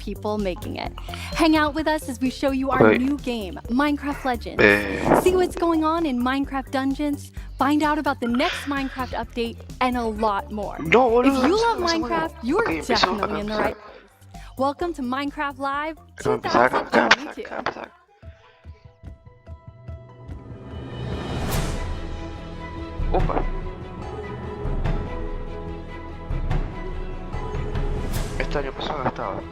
people making it. Hang out with us as we show you our new game, Minecraft Legends. See what's going on in Minecraft Dungeons, find out about the next Minecraft update, and a lot more. If you love Minecraft, you're definitely in the right place. Welcome to Minecraft Live 2022. Opa. Este año pasado estaba.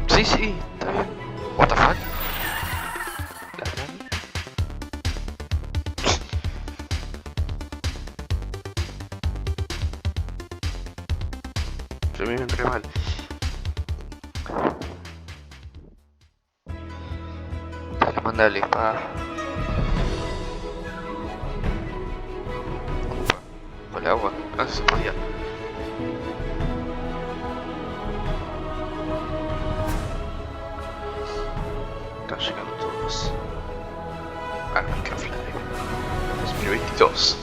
Sí, sí, está bien. What the fuck? Se me entré mal. Dale, mandale, espada. Por el agua. Ah, se podía. Están llegando todos a Minecraft Live 2022.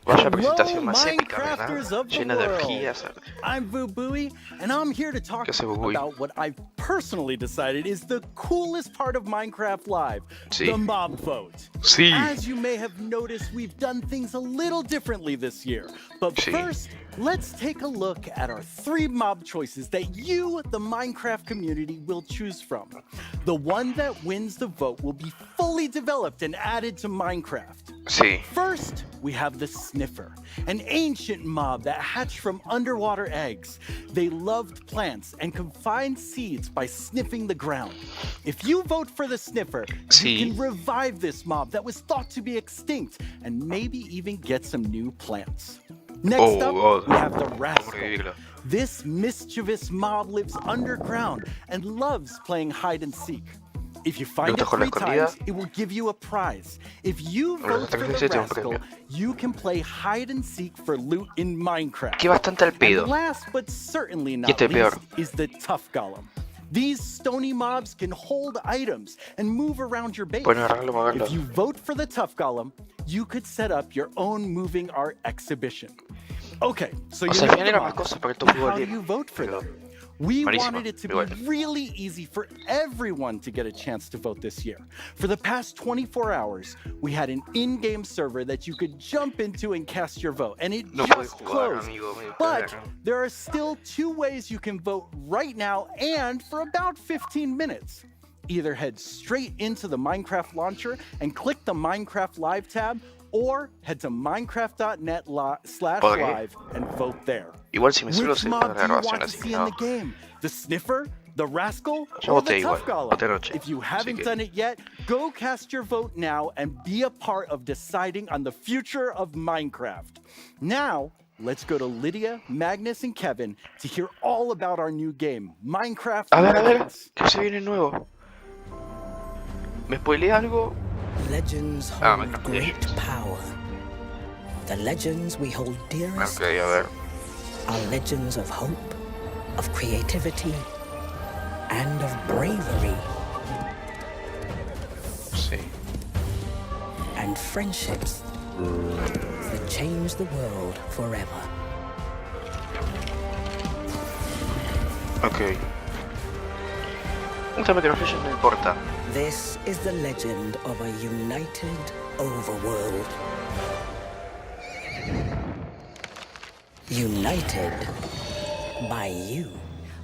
Vaya presentación más épica, ¿verdad? Llena de energías. I'm Vubui, and I'm here to talk about what I've personally decided is the coolest part of Minecraft Live, the mob vote. Sí. As you may have noticed, we've done things a little differently this year. But first, let's take a look at our 3 mob choices that you, the Minecraft community, will choose from. The one that wins the vote will be fully developed and added to Minecraft. Sí. First, we have the Sniffer, an ancient mob that hatched from underwater eggs. They loved plants and could find seeds by sniffing the ground. If you vote for the Sniffer, you can revive this mob that was thought to be extinct and maybe even get some new plants. Next up, we have the Rascal. This mischievous mob lives underground and loves playing hide and seek. If you find it 3 times, it will give you a prize. If you vote for the Rascal, you can play hide and seek for loot in Minecraft. And last but certainly not least is the Tough Golem. These stony mobs can hold items and move around your base. If you vote for the Tough Golem, you could set up your own moving art exhibition. Okay, so you know the mobs. Now how do you vote for them? We wanted it to be really easy for everyone to get a chance to vote this year. For the past 24 hours, we had an in-game server that you could jump into and cast your vote, and it just closed. But there are still 2 ways you can vote right now and for about 15 minutes. Either head straight into the Minecraft launcher and click the Minecraft Live tab, or head to minecraft.net/live and vote there. Igual si me suelo Which mob do you want to see in the game? The Sniffer, the Rascal, or the Tough Golem? If you haven't done it yet, go cast your vote now and be a part of deciding on the future of Minecraft. Now, let's go to Lydia, Magnus, and Kevin to hear all about our new game, Minecraft Legends. ¿Qué se viene nuevo? ¿Me spoileé algo? Legends hold great power. The legends we hold dearest are legends of hope, of creativity, and of bravery. Sí. And friendships that change the world forever. Ok. Un tema que no importa. This is the legend of a united overworld. United by you.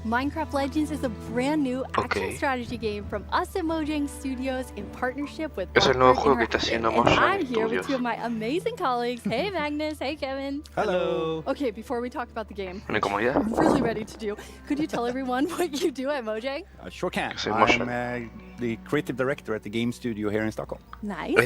Minecraft Legends is a brand new action strategy game from us at Mojang Studios in partnership with Reaccion. And I'm here with 2 of my amazing colleagues. Hey Magnus, hey Kevin. Hello. Okay, before we talk about the game, I'm really ready to do. Could you tell everyone what you do at Mojang? Sure can. I'm the creative director at the game studio here in Stockholm. Nice.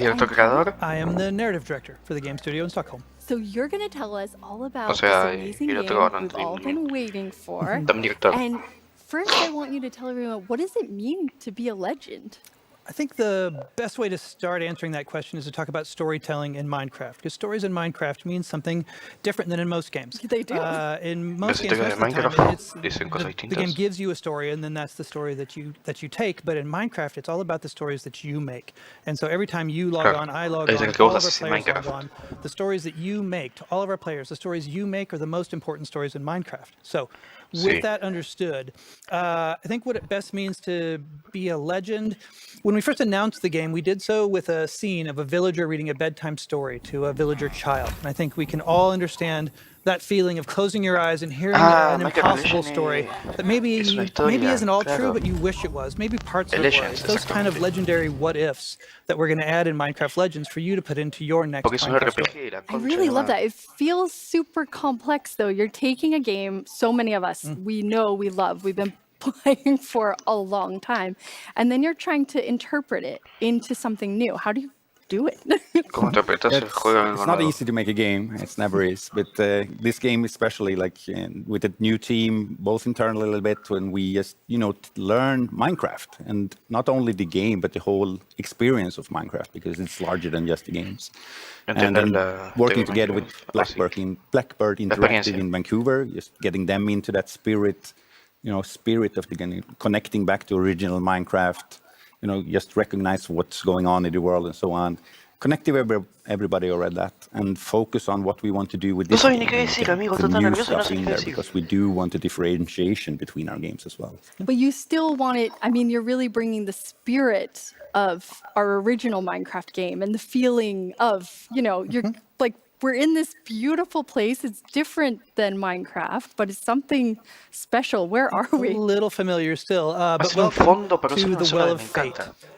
I am the narrative director for the game studio in Stockholm. So you're going to tell us all about this amazing game we've all been waiting for. And first I want you to tell everyone, what does it mean to be a legend? I think the best way to start answering that question is to talk about storytelling in Minecraft, because stories in Minecraft mean something different than in most games. They do. In most La games, historia most de of the time, Minecraft dicen cosas the game distintas. gives you a story, and then that's the story that you take. But in Minecraft, it's all about the stories that you make. And so every time you log Claro. on, I log Es on, el que all vos of our haces en players log Minecraft. on, the stories that you make, to all of our players, the stories you make are the most important stories in Minecraft. So with Sí. that understood, I think what it best means to be a legend, when we first announced the game, we did so with a scene of a villager reading a bedtime story to a villager child. And I think we can all understand that feeling of closing your eyes and hearing an Minecraft impossible Legends story that es una maybe historia, isn't all true, claro. but you wish it was. Maybe parts of it were. Legends, It's those kind of exactamente. legendary what ifs that we're going to add in Minecraft Legends for you to put into your next Porque es un Minecraft story. RPG, la I concha really de love madre. that. It feels super complex, though. You're taking a game so many of us we know, we love, we've been playing for a long time, and then you're trying to interpret it into something new. How do you do it? ¿Cómo interpretas el juego en It's algo not nuevo? easy to make a game. It never is. But this game, especially, like with a new team, both internally a little bit, when we just learn Minecraft, and not only the game, but the whole experience of Minecraft, because it's larger than just the games. And Entender then la working de together with Minecraft, Blackbird La Interactive experiencia. in Vancouver, just getting them into that spirit, spirit of the game, connecting back to original Minecraft, just recognize what's going on in the world and so on. Connect with everybody who read that and focus on what we want to do with No this sabía game. ni qué and decir, get amigo. the Estoy tan new nervioso y no stuff sé ni in qué there decir. because we do want a differentiation between our games as well. But you still want it, I mean, you're really bringing the spirit of our original Minecraft game and the feeling of, you're like, we're in this beautiful place. It's different than Minecraft, but it's something special. Where are A we? little familiar still, but Hacer un welcome fondo para usar to una the sola Well vez, of me Fate.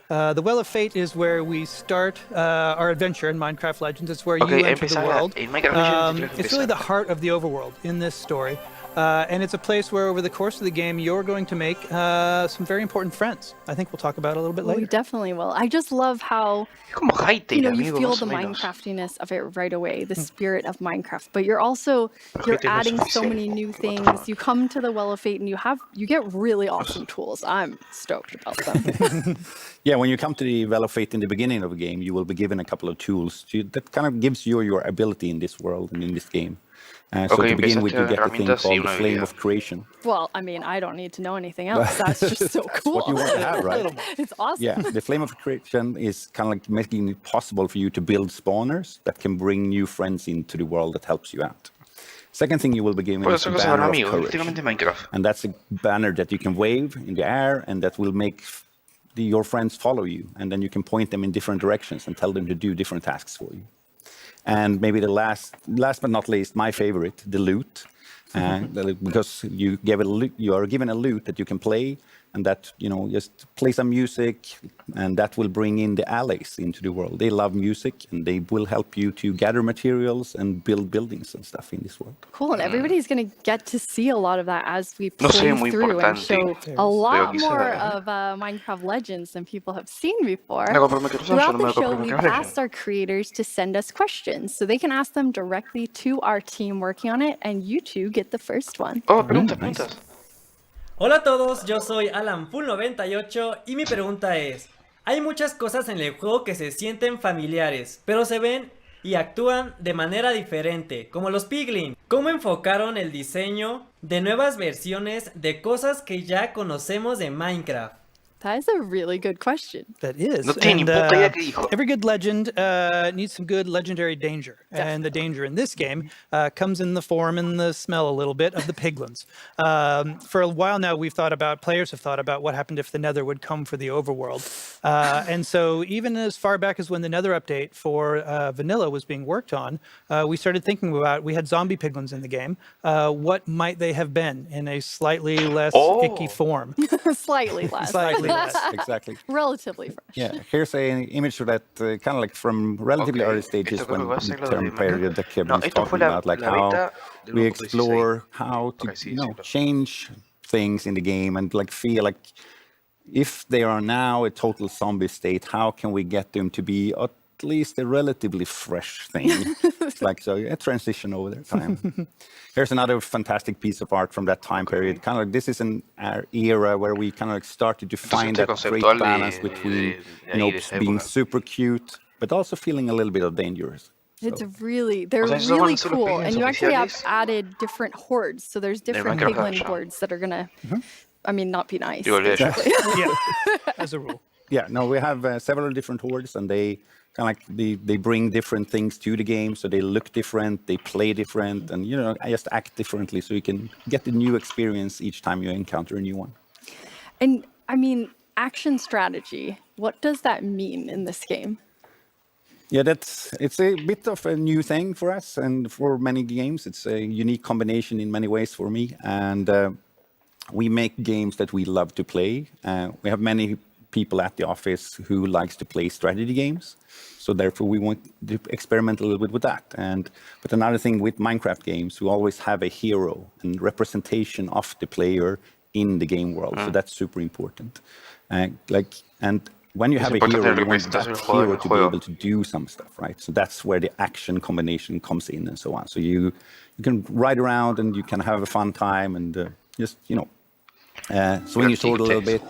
encanta. The Well of Fate is where we start our adventure in Minecraft Legends. It's where Ok, you enter the empezar world. en Minecraft Legends It's really the heart of the overworld in this story. And it's a place where over the course of the game, you're going to make some very important friends. I think we'll talk about it a little bit We later. definitely will. I just love how Es como Hytale, you amigo, feel más the o menos. Minecraftiness of it right away, the spirit of Minecraft. But you're Hytale no es adding so oficial. many new What the things. fuck? You come to the Well of Fate and you get really awesome tools. I'm stoked about them. Yeah, when you come to the Well of Fate in the beginning of the game, you will be given a couple of tools that kind of gives you your ability in this world and in this game. So Ok, to begin with, empezaste you a get a thing herramientas y called the una Flame habilidad. of Creation. Well, I mean, I don't need to know anything else. That's just so That's cool. what you want to have, right? It's awesome. Yeah, the Flame of Creation is kind of like making it possible for you to build spawners that can bring new friends into the world that helps you out. Second thing you will be given Puedes is a hacer cosas con banner of amigos, courage. prácticamente Minecraft. And that's a banner that you can wave in the air and that will make your friends follow you. And then you can point them in different directions and tell them to do different tasks for you. And maybe the last but not least, my favorite, the loot. Because you are given a loot that you can play, and that just play some music, and that will bring in the allies into the world. They love music, and they will help you to gather materials and build buildings and stuff in this world. Cool, and everybody's going to get to see a lot of that as we No sé, play muy through and importante. show a lot quizá, more of Minecraft Legends than people have seen before. Me hago por Microsoft, yo Throughout no me the hago show, por we've Microsoft. asked our creators to send us questions so they can ask them directly to our team working on it, and you two get the first one. Oh, preguntas. Hola a todos, yo soy AlanFull98 y mi pregunta es: hay muchas cosas en el juego que se sienten familiares, pero se ven y actúan de manera diferente, como los Piglin. ¿Cómo enfocaron el diseño de nuevas versiones de cosas que ya conocemos de Minecraft? That is a really good question. That is. No tiene ni puta idea qué dijo. Every good legend needs some good legendary danger. And the danger in this game comes in the form and the smell a little bit of the piglins. For a while now, players have thought about what happened if the Nether would come for the overworld. And so even as far back as when the Nether update for Vanilla was being worked on, we started thinking about, we had zombie piglins in the game. What might they have been in a slightly less icky form? Slightly less. Slightly less. Exactly. Relatively fresh. Yeah, here's an image of that kind of like from relatively early stages Esto when creo que va a ser the lo de term period that Kevin is esto fue talking about, like la how beta del we 1.16. explore how to Ok, sí, decirlo. change things in the game and like feel like if they are now a total zombie state, how can we get them to be least a relatively fresh thing. It's like so a transition over the time. Here's another fantastic piece of art from that time period. Kind of like this is an era where we kind of like started to find that great balance between being super cute but also feeling a little bit of dangerous. It's really, they're really cool. And you actually have added different hordes. So there's different piglin hordes that are going to, I mean, not be nice. Basically. Yeah, as a rule. Yeah, no, we have several different hordes, and they kind of like they bring different things to the game. So they look different, they play different, and just act differently. So you can get a new experience each time you encounter a new one. And I mean, action strategy. What does that mean in this game? Yeah, it's a bit of a new thing for us, and for many games, it's a unique combination in many ways for me. And we make games that we love to play. We have many people at the office who likes to play strategy games, so therefore we want to experiment a little bit with that. But another thing with Minecraft games, we always have a hero and representation of the player in the game world, so that's super important. And when you have a hero, you want that hero to be able to do some stuff, right? So that's where the action combination comes in and so on. So you can ride around and you can have a fun time and just, swing your sword a little bit,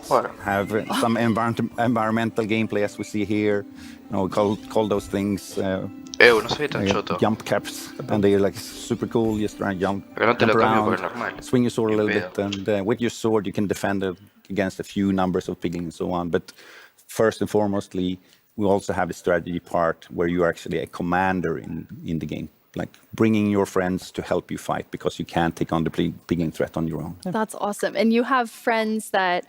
have some environmental gameplay as we see here. We call those things jump caps, and they're like super cool. Just jump around, swing your sword a little bit, and with your sword you can defend against a few numbers of piglins and so on. But first and foremostly, we also have the strategy part where you are actually a commander in the game, like bringing your friends to help you fight because you can't take on the piglin threat on your own. That's awesome. And you have friends that,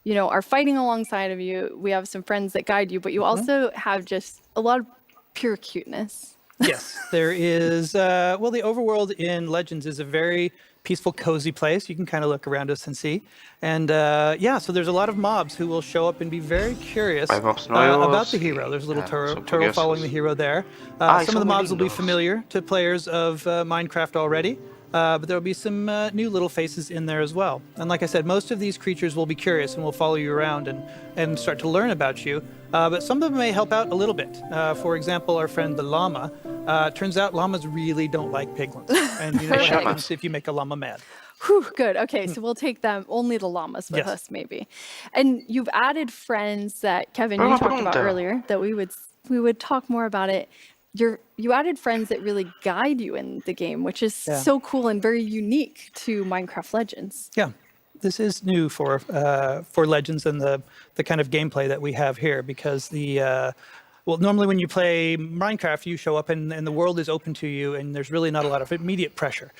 are fighting alongside of you. We have some friends that guide you, but you also have just a lot of pure cuteness. Yes, there is. The overworld in Legends is a very peaceful, cozy place. You can kind of look around us and see. And so there's a lot of mobs who will show up and be very curious about the hero. There's a little turtle following the hero there. Some of the mobs will be familiar to players of Minecraft already. But there will be some new little faces in there as well. And like I said, most of these creatures will be curious and will follow you around and start to learn about you. But some of them may help out a little bit. For example, our friend the llama. Turns out llamas really don't like piglins. And what happens if you make a llama mad. Whew, good. Okay, so we'll take them, only the llamas with us maybe. And you've added friends that, Kevin, you talked about earlier, that we would talk more about it. You added friends that really guide you in the game, which is so cool and very unique to Minecraft Legends. Yeah, this is new for Legends and the kind of gameplay that we have here, because normally when you play Minecraft, you show up and the world is open to you, and there's really not a lot of immediate pressure.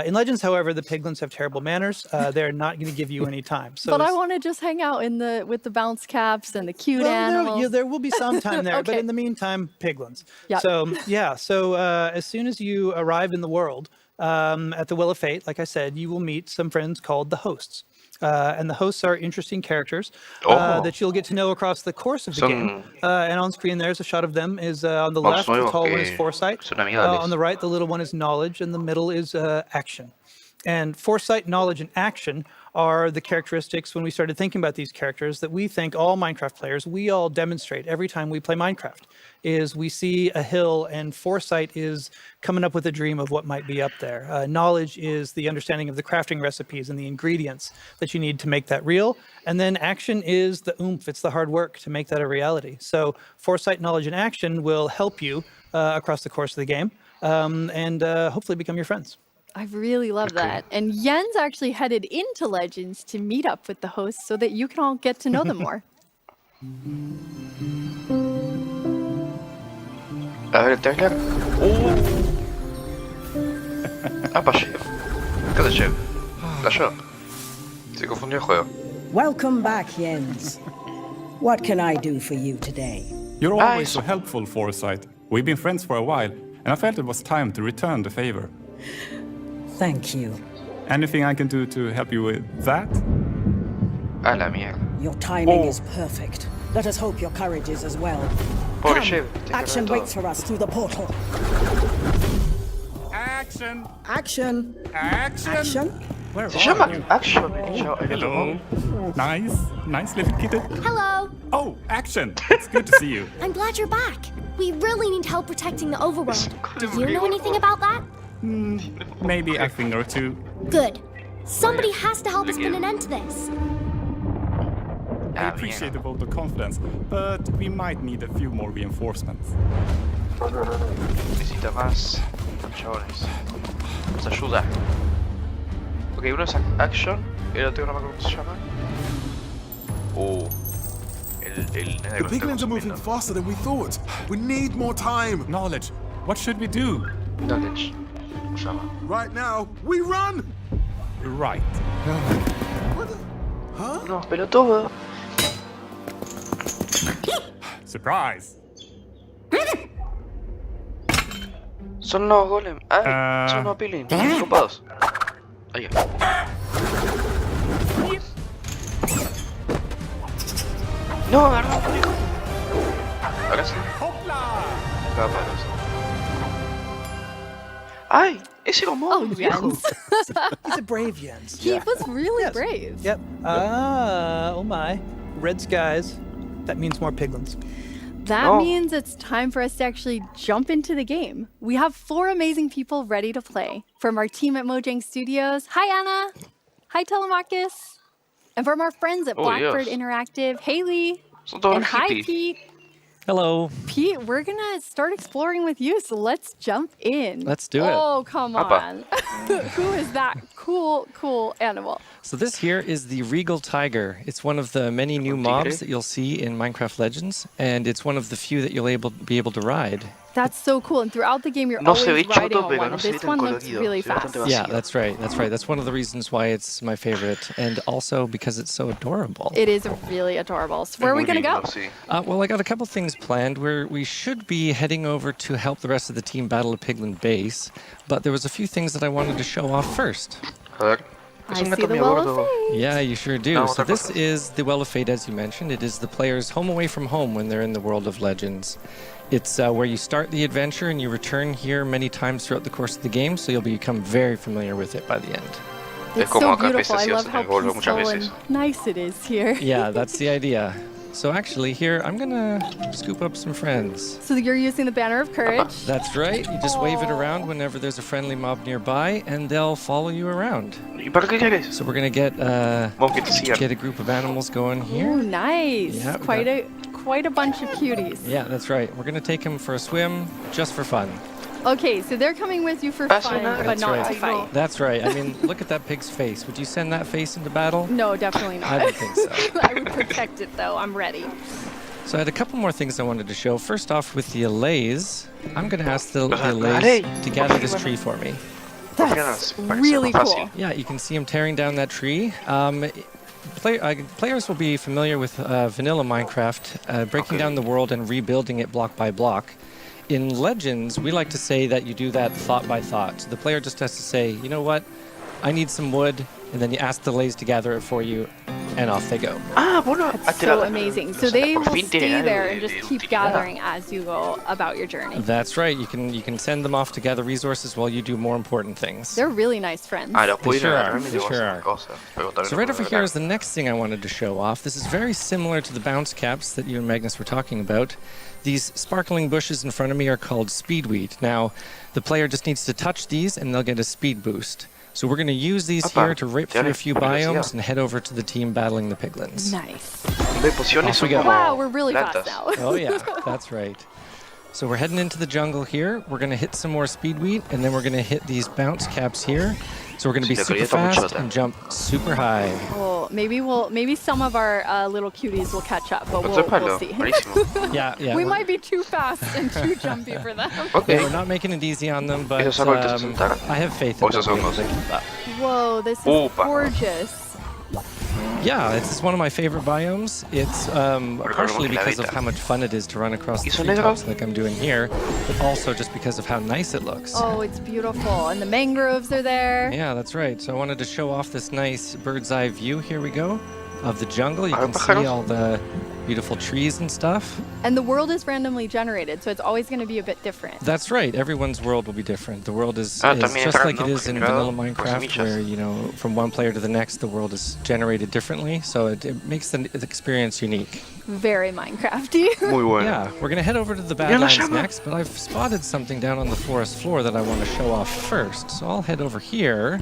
In Legends, however, the piglins have terrible manners. They're not going to give you any time. So but I want to just hang out with the bounce caps and the cute animals. There will be some time there, but in the meantime, piglins. Yep. So as soon as you arrive in the world, at the Well of Fate, like I said, you will meet some friends called the hosts. And the hosts are interesting characters that you'll get to know across the course of the game. And on screen there's a shot of them. On the left, the tall one is Foresight. On the right, the little one is Knowledge, and the middle is Action. And Foresight, Knowledge, and Action are the characteristics, when we started thinking about these characters, that we think all Minecraft players, we all demonstrate every time we play Minecraft, is we see a hill, and Foresight is coming up with a dream of what might be up there. Knowledge is the understanding of the crafting recipes and the ingredients that you need to make that real. And then Action is the oomph, it's the hard work to make that a reality. So Foresight, Knowledge, and Action will help you across the course of the game and hopefully become your friends. I really love that. And Jens actually headed into Legends to meet up with the hosts so that you can all get to know them more. A ver el trailer. Pa Chef. Cadê Chef? La Chef. Se confundió el juego. Welcome back, Jens. What can I do for you today? You're always so helpful, Foresight. We've been friends for a while, and I felt it was time to return the favor. Thank you. Anything I can do to help you with that? A la mierda. Your timing is perfect. Let us hope your courage is as well. Pobre Chef. Action waits for us through the portal. Action! Action! Action! Action! Where Se llama are you? Action. Hello. Nice little kitten. Hello. Oh, Action! It's good to see you. I'm glad you're back. We really need help protecting the overworld. Do you know anything about that? Maybe a thing or two. Good. Somebody has to help us put an end to this. I appreciate the vote of confidence, but we might need a few more reinforcements. Necesita más chabones. Nos ayuda. Ok, uno es Action, el otro no me acuerdo cómo se llama. El The piglins are moving faster than we thought. We need more time. Knowledge. What should we do? Knowledge. ¿Cómo se llama? Right now, we run. Right. No, pelotudo. Surprise. Son los golem. Son los piglins. Ocupados. Ahí. No, agarra un público. Ahora sí. Va para eso. ¡Ay! Ese era muy viejo. He's a brave Jens. He was really brave. Yep. Oh my. Red skies. That means more piglins. That means it's time for us to actually jump into the game. We have 4 amazing people ready to play. From our team at Mojang Studios, hi Anna! Hi Telemachus! And from our friends at Blackbird Interactive, Haley! And hi Pete! Hello. Pete, we're gonna start exploring with you, so let's jump in. Let's do it. Oh, come on. Who is that cool animal? So this here is the Regal Tiger. It's one of the many new mobs that you'll see in Minecraft Legends, and it's one of the few that you'll be able to ride. That's so cool, and throughout the game you're always riding on one, and this one looks really fast. Yeah, that's right. That's one of the reasons why it's my favorite, and also because it's so adorable. It is really adorable. So where are we going to go? Well, I got a couple things planned where we should be heading over to help the rest of the team battle a piglin base, but there was a few things that I wanted to show off first. I see the Well of Fate. Yeah, you sure do. So this is the Well of Fate, as you mentioned. It is the player's home away from home when they're in the world of Legends. It's where you start the adventure and you return here many times throughout the course of the game, so you'll become very familiar with it by the end. It's so beautiful. I love how peaceful and nice it is here. Yeah, that's the idea. So actually here, I'm gonna scoop up some friends. So you're using the Banner of Courage? That's right. You just wave it around whenever there's a friendly mob nearby, and they'll follow you around. So we're gonna get a group of animals going here. Oh, nice. Yeah, quite a bunch of cuties. Yeah, that's right. We're gonna take them for a swim, just for fun. Okay, so they're coming with you for fun, but not to fight. That's right. I mean, look at that pig's face. Would you send that face into battle? No, definitely not. I don't think so. I would protect it, though. I'm ready. So I had a couple more things I wanted to show. First off, with the allays, I'm going to ask the allays to gather this tree for me. That's really cool. Yeah, you can see them tearing down that tree. Players will be familiar with vanilla Minecraft, breaking down the world and rebuilding it block by block. In Legends, we like to say that you do that thought by thought. So the player just has to say, you know what, I need some wood, and then you ask the allays to gather it for you, and off they go. That's so amazing. So they will stay there and just keep gathering as you go about your journey. That's right. You can send them off to gather resources while you do more important things. They're really nice friends. They sure are. So right over here is the next thing I wanted to show off. This is very similar to the bounce caps that you and Magnus were talking about. These sparkling bushes in front of me are called speedweed. Now, the player just needs to touch these and they'll get a speed boost. So we're going to use these here to rip through a few biomes and head over to the team battling the piglins. Nice. Off we go. Wow, we're really fast now. Oh yeah, that's right. So we're heading into the jungle here. We're going to hit some more speedweed, and then we're going to hit these bounce caps here. So we're going to be super fast and jump super high. Oh, maybe some of our little cuties will catch up, but we'll see. Yeah. We might be too fast and too jumpy for them. Okay, we're not making it easy on them, but I have faith in them. Whoa, this is gorgeous. Yeah, it's one of my favorite biomes. It's partially because of how much fun it is to run across the treetops like I'm doing here, but also just because of how nice it looks. Oh, it's beautiful. And the mangroves are there. Yeah, that's right. So I wanted to show off this nice bird's eye view. Here we go. of the jungle. You can see all the beautiful trees and stuff. And the world is randomly generated, so it's always going to be a bit different. That's right. Everyone's world will be different. The world is just like it is in vanilla Minecraft, where, you know, from one player to the next, the world is generated differently. So it makes the experience unique. Very Minecrafty. Yeah, we're going to head over to the Badlands next, but I've spotted something down on the forest floor that I want to show off first. So I'll head over here.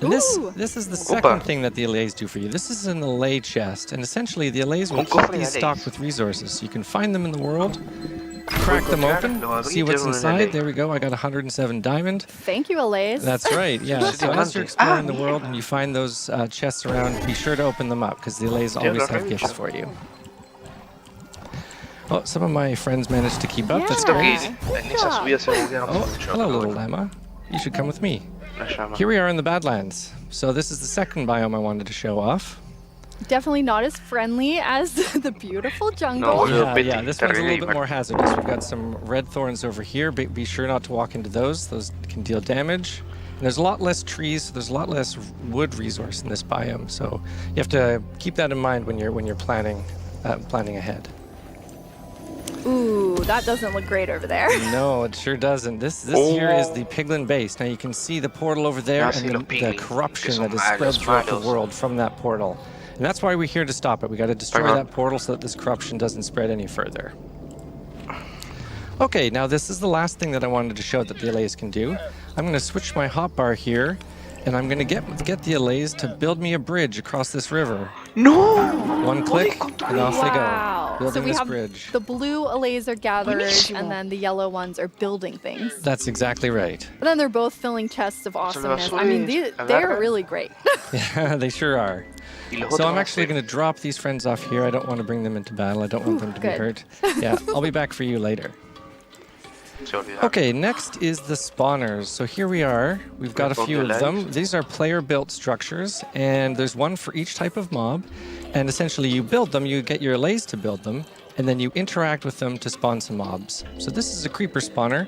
And this is the second thing that the allays do for you. This is an allay chest, and essentially the allays will keep these stocked with resources. You can find them in the world, crack them open, see what's inside. There we go, I got 107 diamond. Thank you, allays. That's right, yeah. So as you're exploring the world and you find those chests around, be sure to open them up, because the allays always have gifts for you. Oh, some of my friends managed to keep up. That's great. Oh, hello, little llama. You should come with me. Here we are in the Badlands. So this is the second biome I wanted to show off. Definitely not as friendly as the beautiful jungle. Yeah, this one's a little bit more hazardous. We've got some red thorns over here. Be sure not to walk into those. Those can deal damage. And there's a lot less trees, so there's a lot less wood resource in this biome. So you have to keep that in mind when you're planning ahead. Ooh, that doesn't look great over there. No, it sure doesn't. This here is the piglin base. Now you can see the portal over there and the corruption that is spread throughout the world from that portal. And that's why we're here to stop it. We got to destroy that portal so that this corruption doesn't spread any further. Okay, now this is the last thing that I wanted to show that the allays can do. I'm going to switch my hotbar here, and I'm going to get the allays to build me a bridge across this river. No! One click, and off they go. Building so we this have bridge. The blue allays are gatherers, and then the yellow ones are building things. That's exactly right. But then they're both filling chests of awesomeness. I mean, they're really great. Yeah, they sure are. So I'm actually going to drop these friends off here. I don't want to bring them into battle. I don't want them to be hurt. Yeah, I'll be back for you later. Okay, next is the spawners. So here we are. We've got a few of them. These are player-built structures, and there's one for each type of mob. And essentially, you build them, you get your allays to build them, and then you interact with them to spawn some mobs. So this is a creeper spawner.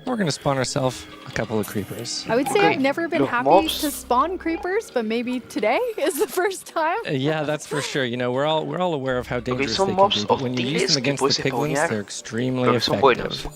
We're going to spawn ourselves a couple of creepers. I would say I've never been happy to spawn creepers, but maybe today is the first time. Yeah, that's for sure. You know, we're all aware of how dangerous they can be, but when you use them against the piglins, they're extremely effective.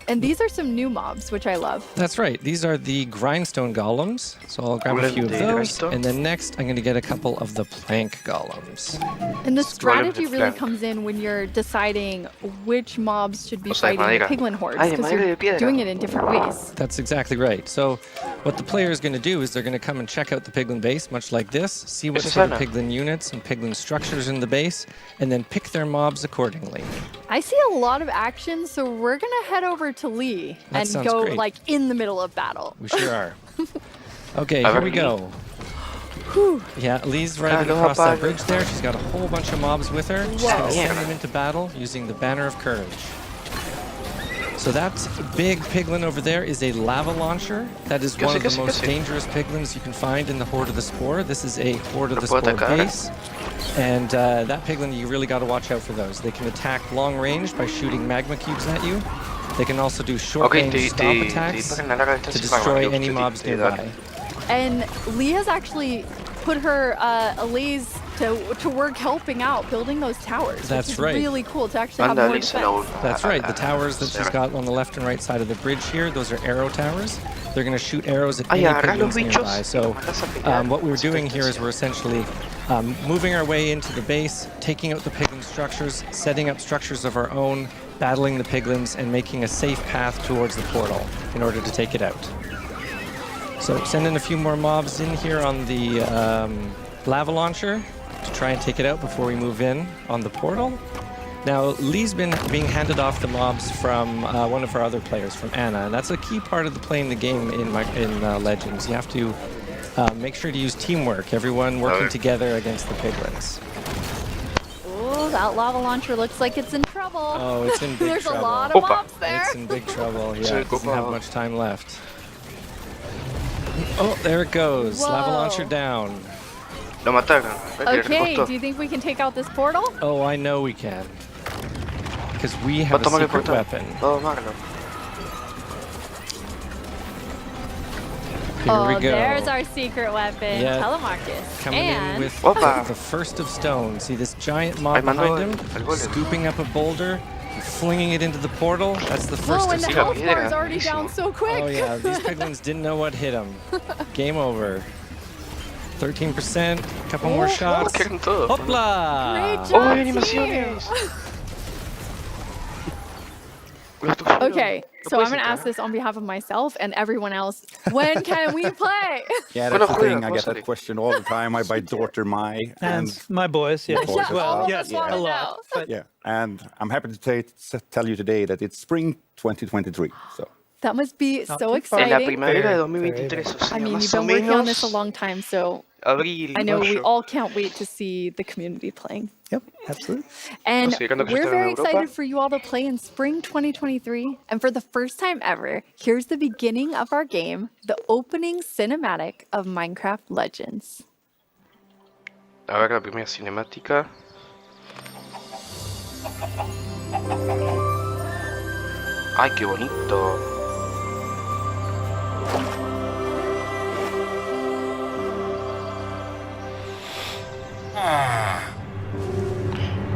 And these are some new mobs, which I love. That's right. These are the grindstone golems. So I'll grab a few of those. And then next, I'm going to get a couple of the plank golems. And the strategy really comes in when you're deciding which mobs should be fighting the piglin hordes, because you're doing it in different ways. That's exactly right. So what the player is going to do is they're going to come and check out the piglin base, much like this, see what sort of piglin units and piglin structures in the base, and then pick their mobs accordingly. I see a lot of action, so we're going to head over to Lee and go like in the middle of battle. We sure are. Okay, here we go. Whew. Yeah, Lee's riding across that bridge there. She's got a whole bunch of mobs with her. She's going to send them into battle using the Banner of Courage. So that big piglin over there is a lava launcher. That is one of the most dangerous piglins you can find in the Horde of the Spore. This is a Horde of the Spore base. And that piglin, you really got to watch out for those. They can attack long range by shooting magma cubes at you. They can also do short range stomp attacks to destroy any mobs nearby. And Lee has actually put her allays to work helping out building those towers. That's right. It's really cool to actually have more defense. That's right. The towers that she's got on the left and right side of the bridge here, those are arrow towers. They're going to shoot arrows at any piglins nearby. So what we're doing here is we're essentially moving our way into the base, taking out the piglin structures, setting up structures of our own, battling the piglins, and making a safe path towards the portal in order to take it out. So send in a few more mobs in here on the lava launcher to try and take it out before we move in on the portal. Now, Lee's been being handed off the mobs from one of our other players, from Anna, and that's a key part of playing the game in Legends. You have to make sure to use teamwork, everyone working together against the piglins. Oh, that lava launcher looks like it's in trouble. Oh, it's in big There's trouble. There's a lot of mobs there. It's in big trouble. Yeah, it doesn't have much time left. Oh, there it goes. Whoa. Lava launcher down. Okay, do you think we can take out this portal? Oh, I know we can. Because we have a secret weapon. Here we go. There's our secret weapon, Yeah. Telemarcus. Coming And in with Opa. the first of stone. See this giant mob Ay, mandó behind him, el golem. scooping up a boulder, and flinging it into the portal. That's the first whoa, of and the stone. health piedra, bar is already down buenísimo. so quick. Oh yeah, these piglins didn't know what hit them. Game over. 13%, a couple more shots. ¿Qué con todo? Hopla! Great ¡Oh, job, hay team. animaciones! Okay, so I'm going to ask this on behalf of myself and everyone else. When can we play? Yeah, that's the thing. I get that question all the time. My daughter, And my boys, yes. boys as Well, well. yes, Yeah. a lot. But yeah, and I'm happy to tell you today that it's spring 2023. So That must be so En la exciting. primavera de 2023, o sea, I mean, you've más o been working on this a menos long time, so abril, I know we mayo. all can't wait to see the community playing. yep, absolutely. And Así que cuando we're estén en very Europa. excited for you all to play in spring 2023. And for the first time ever, here's the beginning of our game, the opening cinematic of Minecraft Legends. A ver la primera cinemática. ¡Ay, qué bonito!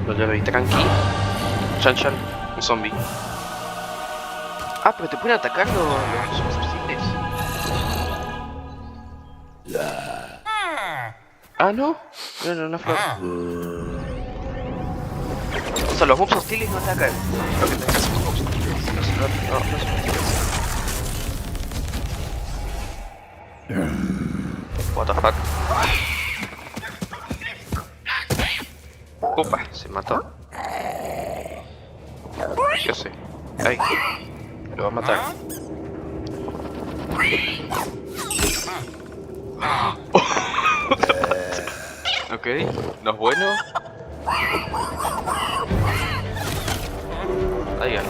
Lo llevo ahí tranqui. Chan chan, un zombie. Ah, pero te pueden atacar los hostiles. Ah, no. No, una flor. O sea, los mobs hostiles no atacan. Lo que tenés son mobs hostiles. No son What the fuck? Opa, se mató. Yo sé. Ay, lo va a matar. Ok, no es bueno. Ahí va.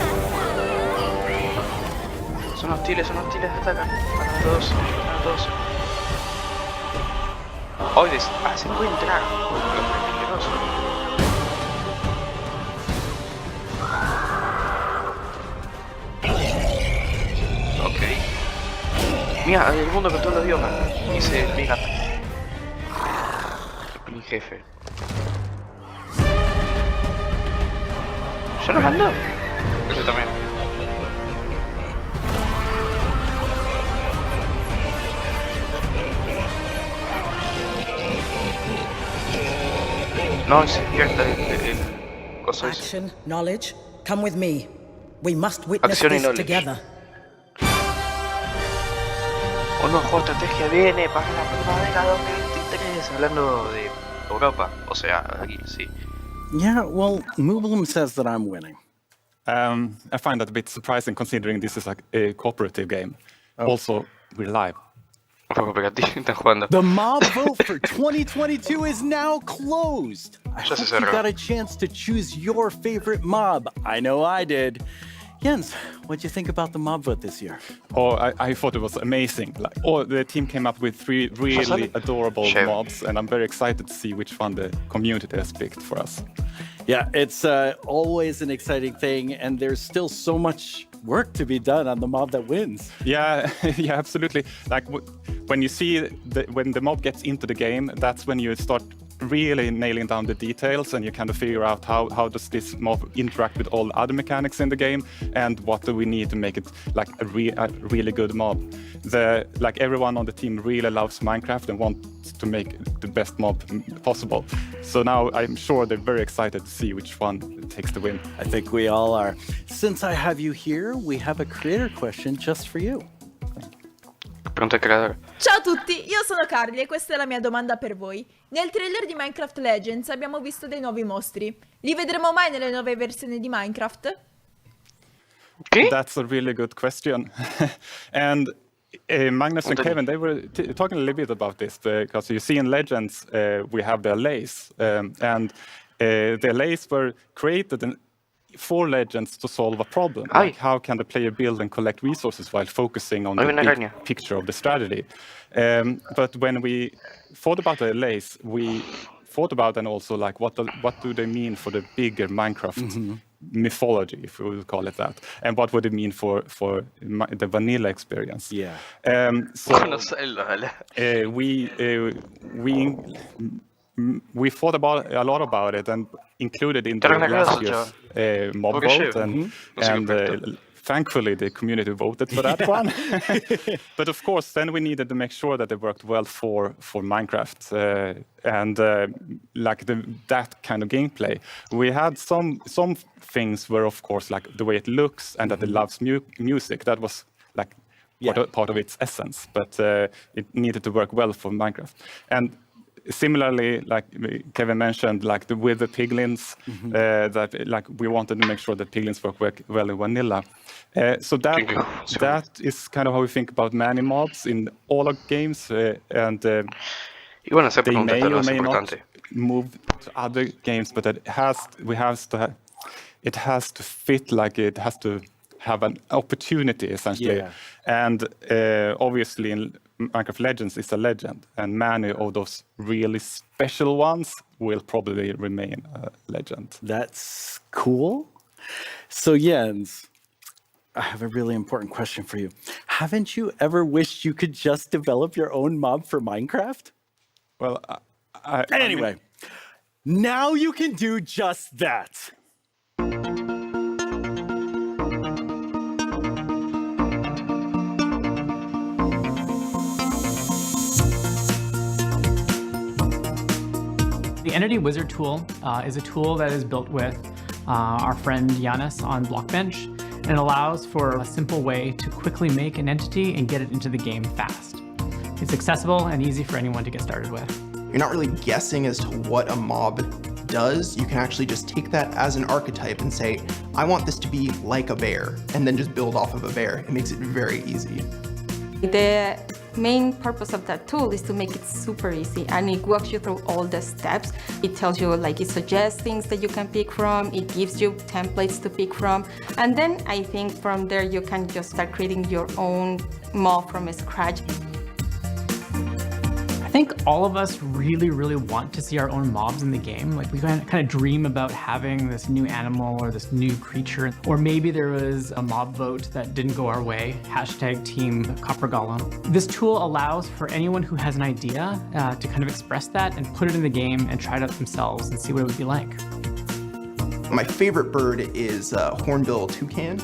Son hostiles, atacan. Matan a todos, Oh, se puede entrar. Pero es peligroso. Ok. Mira, el mundo con todos los idiomas. Dice mira. Mi jefe. ¿Ya nos mandó? Ese también. No, se despierta el coso ese. Action, knowledge, come with me. We must witness Acción y this knowledge. together. Una mejor estrategia viene para la primavera 2023. Hablando de Europa, o sea, aquí sí. Yeah, well, Mooblum says that I'm winning. I find that a bit surprising considering this is like a cooperative game. Also, we're live. The mob vote for 2022 is now closed. I hope you got a chance to choose your favorite mob. I know I did. Jens, what'd you think about the mob vote this year? Oh, I thought it was amazing. Like, the team came up with 3 really adorable mobs, and I'm very excited to see which one the community has picked for us. Yeah, it's always an exciting thing, and there's still so much work to be done on the mob that wins. Yeah, yeah, absolutely. Like when you see when the mob gets into the game, that's when you start really nailing down the details, and you kind of figure out how does this mob interact with all the other mechanics in the game, and what do we need to make it like a really good mob. Like everyone on the team really loves Minecraft and wants to make the best mob possible. So now I'm sure they're very excited to see which one takes the win. I think we all are. Since I have you here, we have a creator question just for you. Ciao a tutti, io sono Carly e questa è la mia domanda per voi. Nel trailer di Minecraft Legends abbiamo visto dei nuovi mostri. Li vedremo mai nelle nuove versioni di Minecraft? That's a really good question. And Magnus and Kevin, they were talking a little bit about this, because you see in Legends we have the allays, and the allays were created for Legends to solve a problem. Like how can the player build and collect resources while focusing on the big picture of the strategy? But when we thought about the allays, we thought about and also like what do they mean for the bigger Minecraft mythology, if we would call it that, and what would it mean for the vanilla experience. Yeah. So we thought about a lot about it and included in the last year's mob vote, and thankfully the community voted for that one. But of course, then we needed to make sure that it worked well for Minecraft and like that kind of gameplay. We had some things were, of course, like the way it looks and that it loves music. That was like part of its essence, but it needed to work well for Minecraft. And similarly, like Kevin mentioned, like with the piglins, that like we wanted to make sure that piglins work well in vanilla. So that is kind of how we think about many mobs in all our games, and they may or may not move to other games, but it has to fit, like it has to have an opportunity essentially. And obviously in Minecraft Legends is a legend, and many of those really special ones will probably remain a legend. That's cool. So Jens, I have a really important question for you. Haven't you ever wished you could just develop your own mob for Minecraft? Well, anyway, now you can do just that. The Entity Wizard tool is a tool that is built with our friend Giannis on Blockbench, and it allows for a simple way to quickly make an entity and get it into the game fast. It's accessible and easy for anyone to get started with. You're not really guessing as to what a mob does. You can actually just take that as an archetype and say, I want this to be like a bear, and then just build off of a bear. It makes it very easy. The main purpose of that tool is to make it super easy, and it walks you through all the steps. It tells you, like, it suggests things that you can pick from, it gives you templates to pick from, and then I think from there you can just start creating your own mob from scratch. I think all of us really, really want to see our own mobs in the game. Like, we kind of dream about having this new animal or this new creature. Or maybe there was a mob vote that didn't go our way. Hashtag Team Copper Golem. This tool allows for anyone who has an idea to kind of express that and put it in the game and try it out themselves and see what it would be like. My favorite bird is hornbill toucan.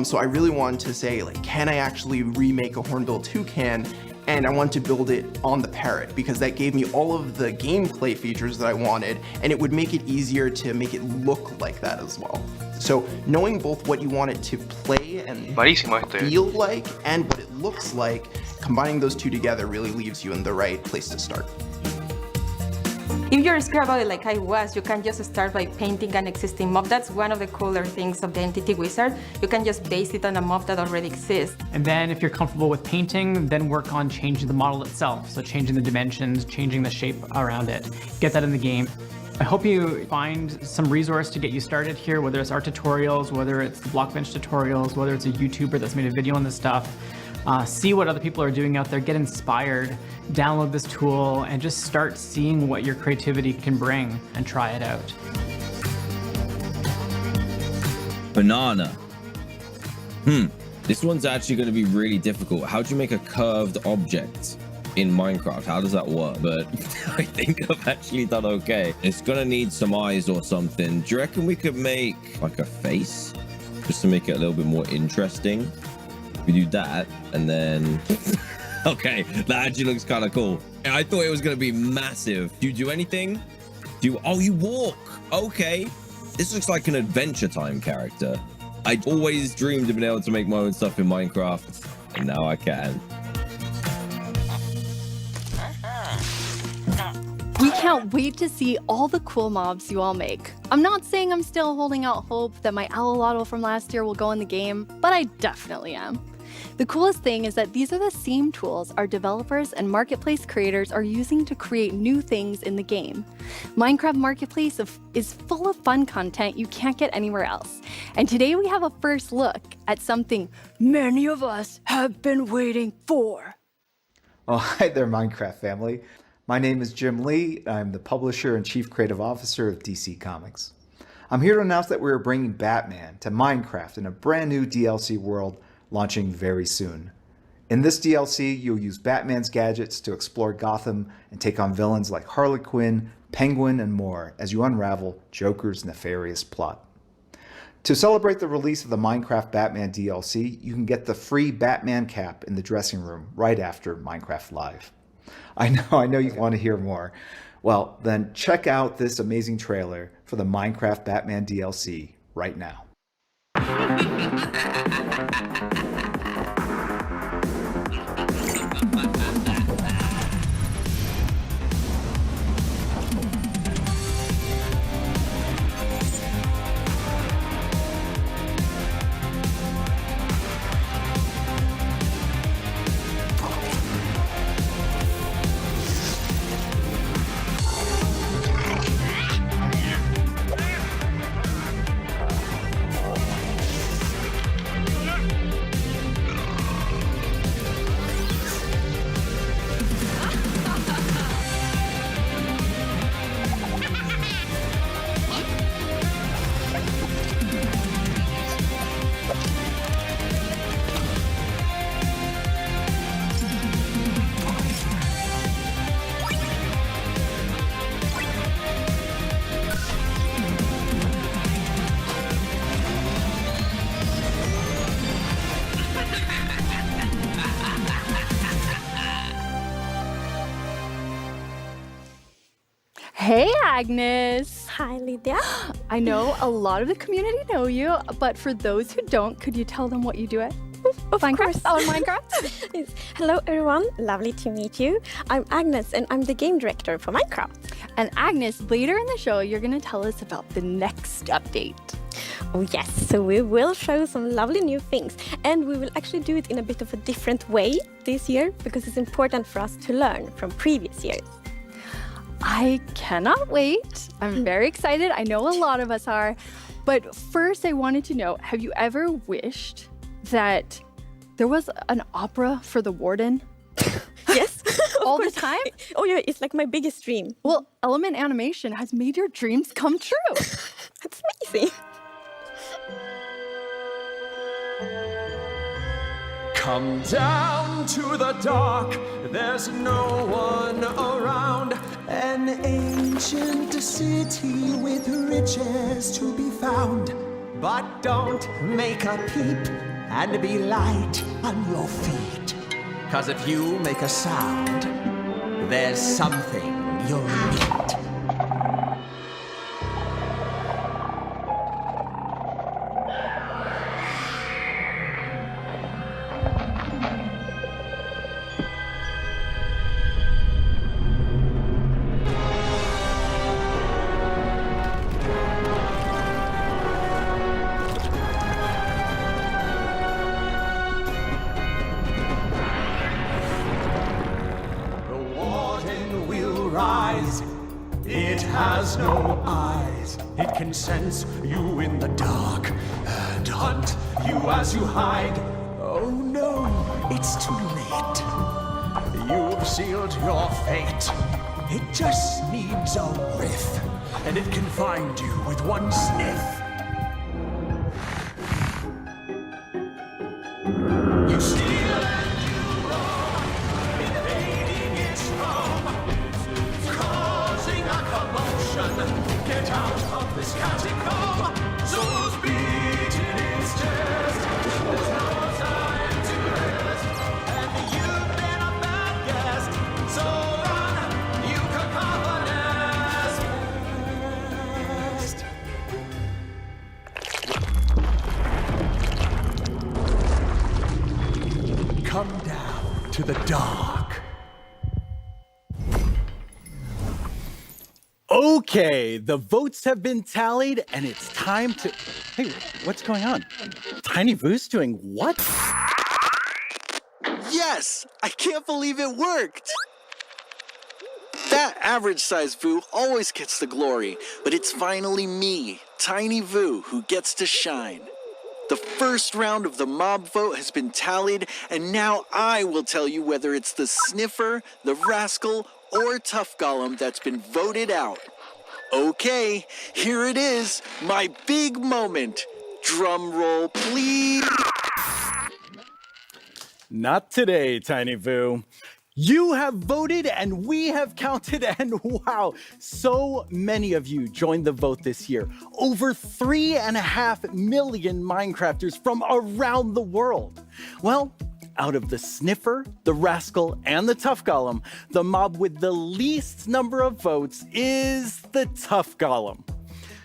So I really wanted to say, like, can I actually remake a hornbill toucan? And I wanted to build it on the parrot because that gave me all of the gameplay features that I wanted, and it would make it easier to make it look like that as well. So knowing both what you want it to play and feel like and what it looks like, combining those two together really leaves you in the right place to start. If you're scared about it like I was, you can just start by painting an existing mob. That's one of the cooler things of the Entity Wizard. You can just base it on a mob that already exists. And then if you're comfortable with painting, then work on changing the model itself. So changing the dimensions, changing the shape around it. Get that in the game. I hope you find some resource to get you started here, whether it's our tutorials, whether it's the Blockbench tutorials, whether it's a YouTuber that's made a video on this stuff. See what other people are doing out there, get inspired, download this tool, and just start seeing what your creativity can bring and try it out. Banana. This one's actually going to be really difficult. How do you make a curved object in Minecraft? How does that work? But I think I've actually done okay. It's going to need some eyes or something. Do you reckon we could make like a face just to make it a little bit more interesting? We do that, and then okay, that actually looks kind of cool. I thought it was gonna be massive. Do you do anything? Oh, you walk. Okay, this looks like an Adventure Time character. I always dreamed of being able to make my own stuff in Minecraft, and now I can. We can't wait to see all the cool mobs you all make. I'm not saying I'm still holding out hope that my Alolotl from last year will go in the game, but I definitely am. The coolest thing is that these are the same tools our developers and marketplace creators are using to create new things in the game. Minecraft Marketplace is full of fun content you can't get anywhere else. And today we have a first look at something many of us have been waiting for. Oh, hi there, Minecraft family. My name is Jim Lee. I'm the publisher and chief creative officer of DC Comics. I'm here to announce that we're bringing Batman to Minecraft in a brand new DLC world launching very soon. In this DLC, you'll use Batman's gadgets to explore Gotham and take on villains like Harley Quinn, Penguin, and more as you unravel Joker's nefarious plot. To celebrate the release of the Minecraft Batman DLC, you can get the free Batman cap in the dressing room right after Minecraft Live. I know you want to hear more. Well, then check out this amazing trailer for the Minecraft Batman DLC right now. Hey, Agnes. Hi, Lydia. I know a lot of the community know you, but for those who don't, could you tell them what you do at Minecraft? On Minecraft? Yes. Hello, everyone. Lovely to meet you. I'm Agnes, and I'm the game director for Minecraft. And Agnes, later in the show, you're going to tell us about the next update. Oh, yes. So we will show some lovely new things, and we will actually do it in a bit of a different way this year because it's important for us to learn from previous years. I cannot wait. I'm very excited. I know a lot of us are. But first, I wanted to know, have you ever wished that there was an opera for the warden? Yes. All the time? Oh, yeah. It's like my biggest dream. Well, Element Animation has made your dreams come true. That's amazing. Come down to the dark, there's no one around. An ancient city with riches to be found. But don't make a peep and be light on your feet. 'Cause if you make a sound, there's something you'll meet. It has no eyes. It can sense you in the dark and hunt you as you hide. Oh no, it's too late. You've sealed your fate. It just needs a whiff, and it can find you with one sniff. You steal and you roam, invading its home, causing a commotion. Get out of this catacomb. Souls beat in its chest. There's no time to rest, and you've been a bad guest. So run, you cacophonous. Come down to the dark. Okay, the votes have been tallied, and it's time to... Hey, what's going on? Tiny Vu's doing what? Yes! I can't believe it worked! That average-sized Vu always gets the glory, but it's finally me, Tiny Vu, who gets to shine. The first round of the mob vote has been tallied, and now I will tell you whether it's the Sniffer, the Rascal, or Tough Golem that's been voted out. Okay, here it is, my big moment. Drum roll, please. Not today, Tiny Vu. You have voted and we have counted, and wow, so many of you joined the vote this year. Over 3.5 million Minecrafters from around the world. Well, out of the Sniffer, the Rascal, and the Tough Golem, the mob with the least number of votes is the Tough Golem.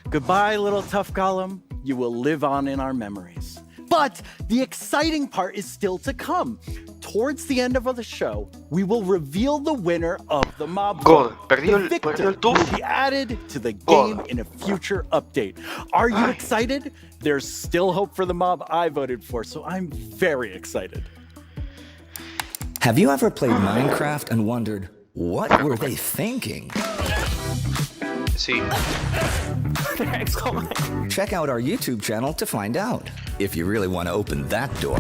Goodbye, little Tough Golem. You will live on in our memories. But the exciting part is still to come. Towards the end of the show, we will reveal the winner of the mob vote. The victor will be added to the game in a future update. Are you excited? There's still hope for the mob I voted for, so I'm very excited. Have you ever played Minecraft and wondered, what were they thinking? Sí. Check out our YouTube channel to find out, if you really want to open that door.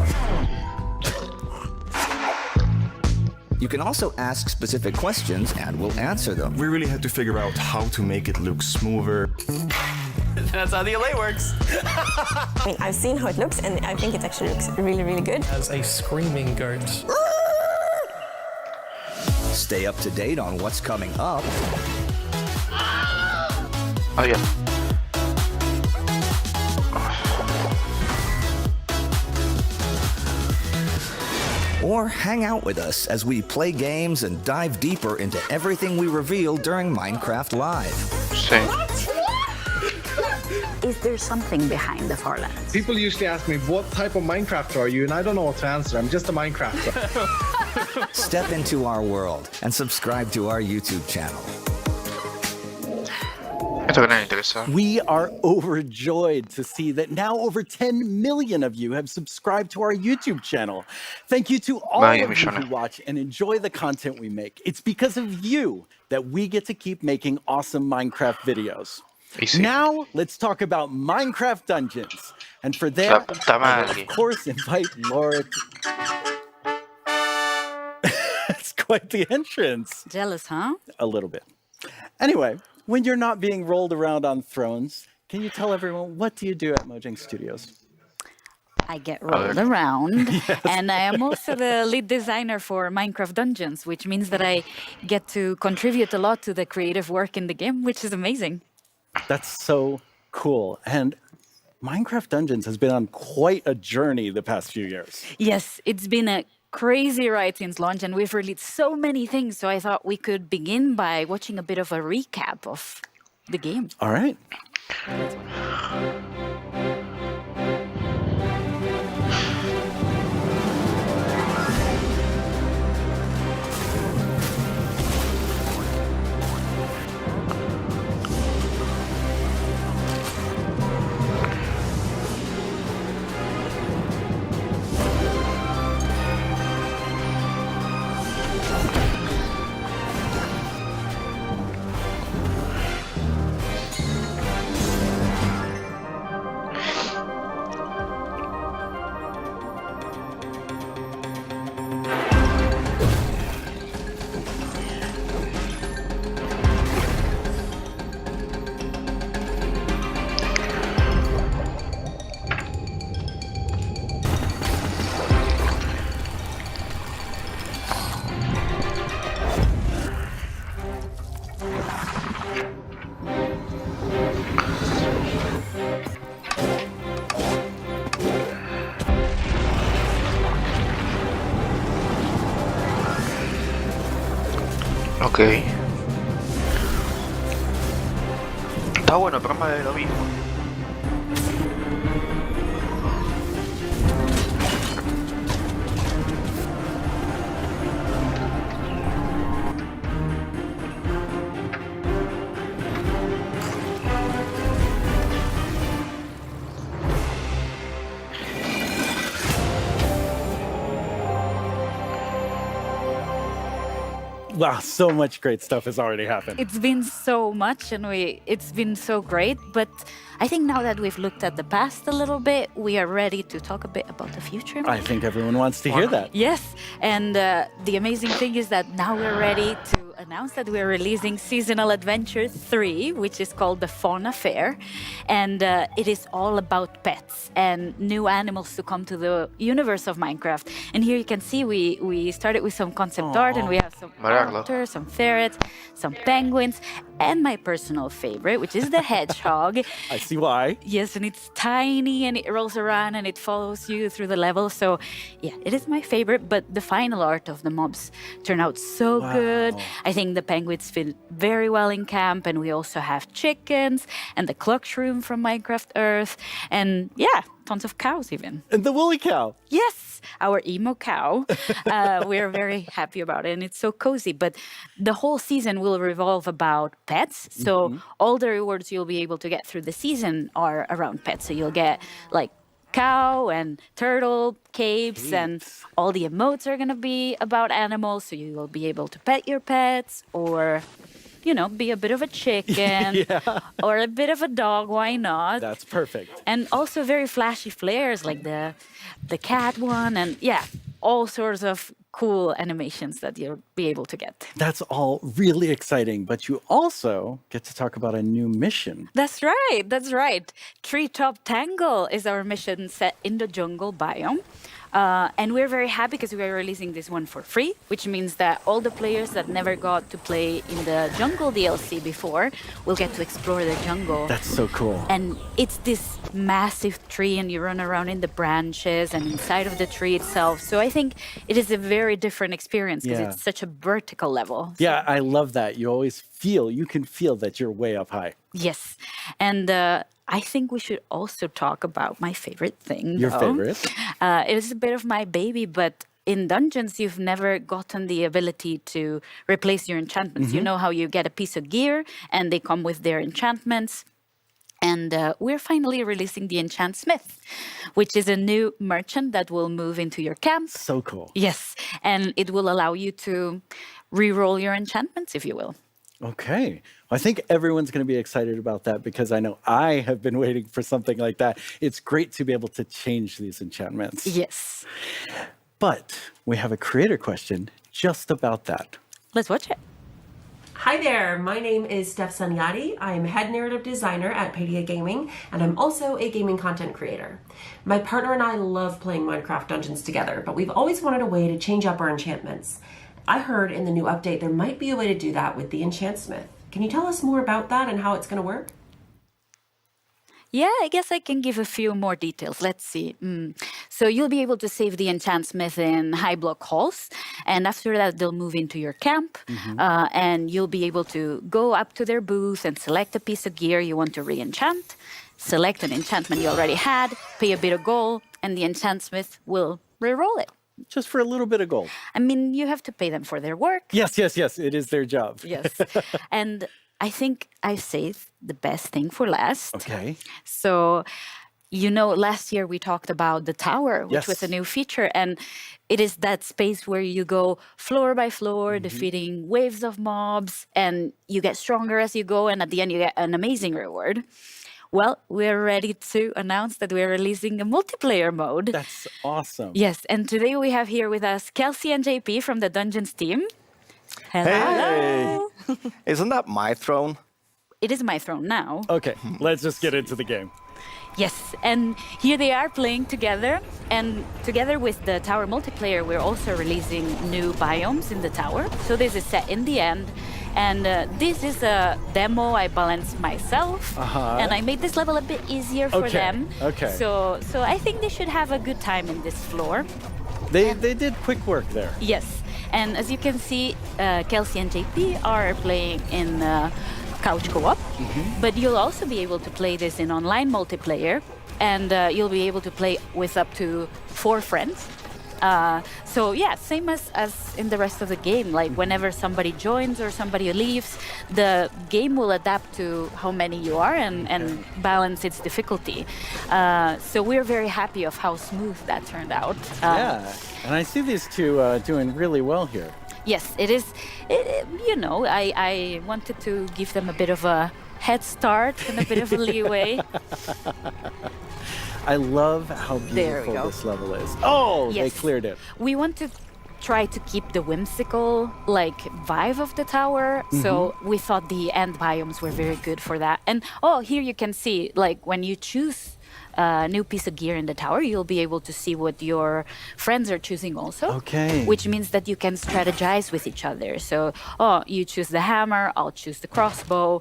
You can also ask specific questions and we'll answer them. We really had to figure out how to make it look smoother. That's how the LA works. I mean, I've seen how it looks and I think it actually looks really, really good. As a screaming goat. Stay up to date on what's coming up. Oh yeah. Or hang out with us as we play games and dive deeper into everything we reveal during Minecraft Live. Same. Is there something behind the Farlands? People usually ask me, what type of Minecrafter are you? And I don't know what to answer. I'm just a Minecrafter. Step into our world and subscribe to our YouTube channel. We are overjoyed to see that now over 10 million of you have subscribed to our YouTube channel. Thank you to all of you who watch and enjoy the content we make. It's because of you that we get to keep making awesome Minecraft videos. Now, let's talk about Minecraft Dungeons. And for that, I will, of course, invite Laura. It's quite the entrance. Jealous, huh? A little bit. Anyway, when you're not being rolled around on thrones, can you tell everyone, what do you do at Mojang Studios? I get rolled around, and I am also the lead designer for Minecraft Dungeons, which means that I get to contribute a lot to the creative work in the game, which is amazing. That's so cool. And Minecraft Dungeons has been on quite a journey the past few years. Yes, it's been a crazy ride since launch, and we've released so many things, so I thought we could begin by watching a bit of a recap of the game. All right. Ok. Está bueno, pero más de lo mismo. Wow, so much great stuff has already happened. It's been so much, and it's been so great, but I think now that we've looked at the past a little bit, we are ready to talk a bit about the future. I think everyone wants to hear that. Yes, and the amazing thing is that now we're ready to announced that we're releasing Seasonal Adventure 3, which is called the Fauna Fair. And it is all about pets and new animals to come to the universe of Minecraft. And here you can see we started with some concept art, and we have some otters, some ferrets, some penguins, and my personal favorite, which is the hedgehog. I see why. Yes, and it's tiny and it rolls around and it follows you through the level. So yeah, it is my favorite, but the final art of the mobs turn out so good. I think the penguins fit very well in camp, and we also have chickens and the clock shroom from Minecraft Earth, and yeah, tons of cows even. And the woolly cow. Yes, our emo cow. We're very happy about it, and it's so cozy. But the whole season will revolve about pets. So all the rewards you'll be able to get through the season are around pets. So you'll get like cow and turtle capes, and all the emotes are going to be about animals. So you will be able to pet your pets, or be a bit of a chicken or a bit of a dog. Why not? That's perfect. And also very flashy flares like the cat one, and all sorts of cool animations that you'll be able to get. That's all really exciting, but you also get to talk about a new mission. That's right. Treetop Tangle is our mission set in the jungle biome. And we're very happy because we are releasing this one for free, which means that all the players that never got to play in the jungle DLC before will get to explore the jungle. That's so cool. And it's this massive tree, and you run around in the branches and inside of the tree itself. So I think it is a very different experience because it's such a vertical level. Yeah, I love that. You can feel that you're way up high. Yes. And I think we should also talk about my favorite thing. Your favorite? It is a bit of my baby, but in dungeons, you've never gotten the ability to replace your enchantments. You know how you get a piece of gear and they come with their enchantments. And we're finally releasing the Enchant Smith, which is a new merchant that will move into your camp. So cool. Yes. And it will allow you to re-roll your enchantments, if you will. Okay. I think everyone's going to be excited about that because I know I have been waiting for something like that. It's great to be able to change these enchantments. Yes. But we have a creator question just about that. Let's watch it. Hi there, my name is Steph Sanyati. I'm head narrative designer at Padia Gaming, and I'm also a gaming content creator. My partner and I love playing Minecraft Dungeons together, but we've always wanted a way to change up our enchantments. I heard in the new update there might be a way to do that with the Enchant Smith. Can you tell us more about that and how it's going to work? Yeah, I guess I can give a few more details. Let's see. So you'll be able to save the Enchant Smith in high block halls, and after that they'll move into your camp, and you'll be able to go up to their booth and select a piece of gear you want to re-enchant, select an enchantment you already had, pay a bit of gold, and the Enchant Smith will re-roll it. Just for a little bit of gold. I mean, you have to pay them for their work. Yes. It is their job. Yes. And I think I saved the best thing for last. Okay. So, last year we talked about the tower, which was a new feature. And it is that space where you go floor by floor, defeating waves of mobs, and you get stronger as you go. And at the end, you get an amazing reward. Well, we're ready to announce that we're releasing a multiplayer mode. That's awesome. Yes, and today we have here with us Kelsey and JP from the Dungeons team. Hello. Hey. Isn't that my throne? It is my throne now. Okay, let's just get into the game. Yes, and here they are playing together. And together with the tower multiplayer, we're also releasing new biomes in the tower. So this is set in the end. And this is a demo I balanced myself. And I made this level a bit easier for them. Okay. So I think they should have a good time in this floor. They did quick work there. Yes. And as you can see, Kelsey and JP are playing in couch co-op. But you'll also be able to play this in online multiplayer. And you'll be able to play with up to 4 friends. So yeah, same as in the rest of the game. Like whenever somebody joins or somebody leaves, the game will adapt to how many you are and balance its difficulty. So we're very happy of how smooth that turned out. Yeah, and I see these two doing really well here. Yes, it is. I wanted to give them a bit of a head start and a bit of a leeway. I love how beautiful this level is. Oh, yes. They cleared it. We want to try to keep the whimsical like vibe of the tower. So we thought the end biomes were very good for that. And here you can see, like, when you choose a new piece of gear in the tower, you'll be able to see what your friends are choosing also. Okay. Which means that you can strategize with each other. So, you choose the hammer, I'll choose the crossbow,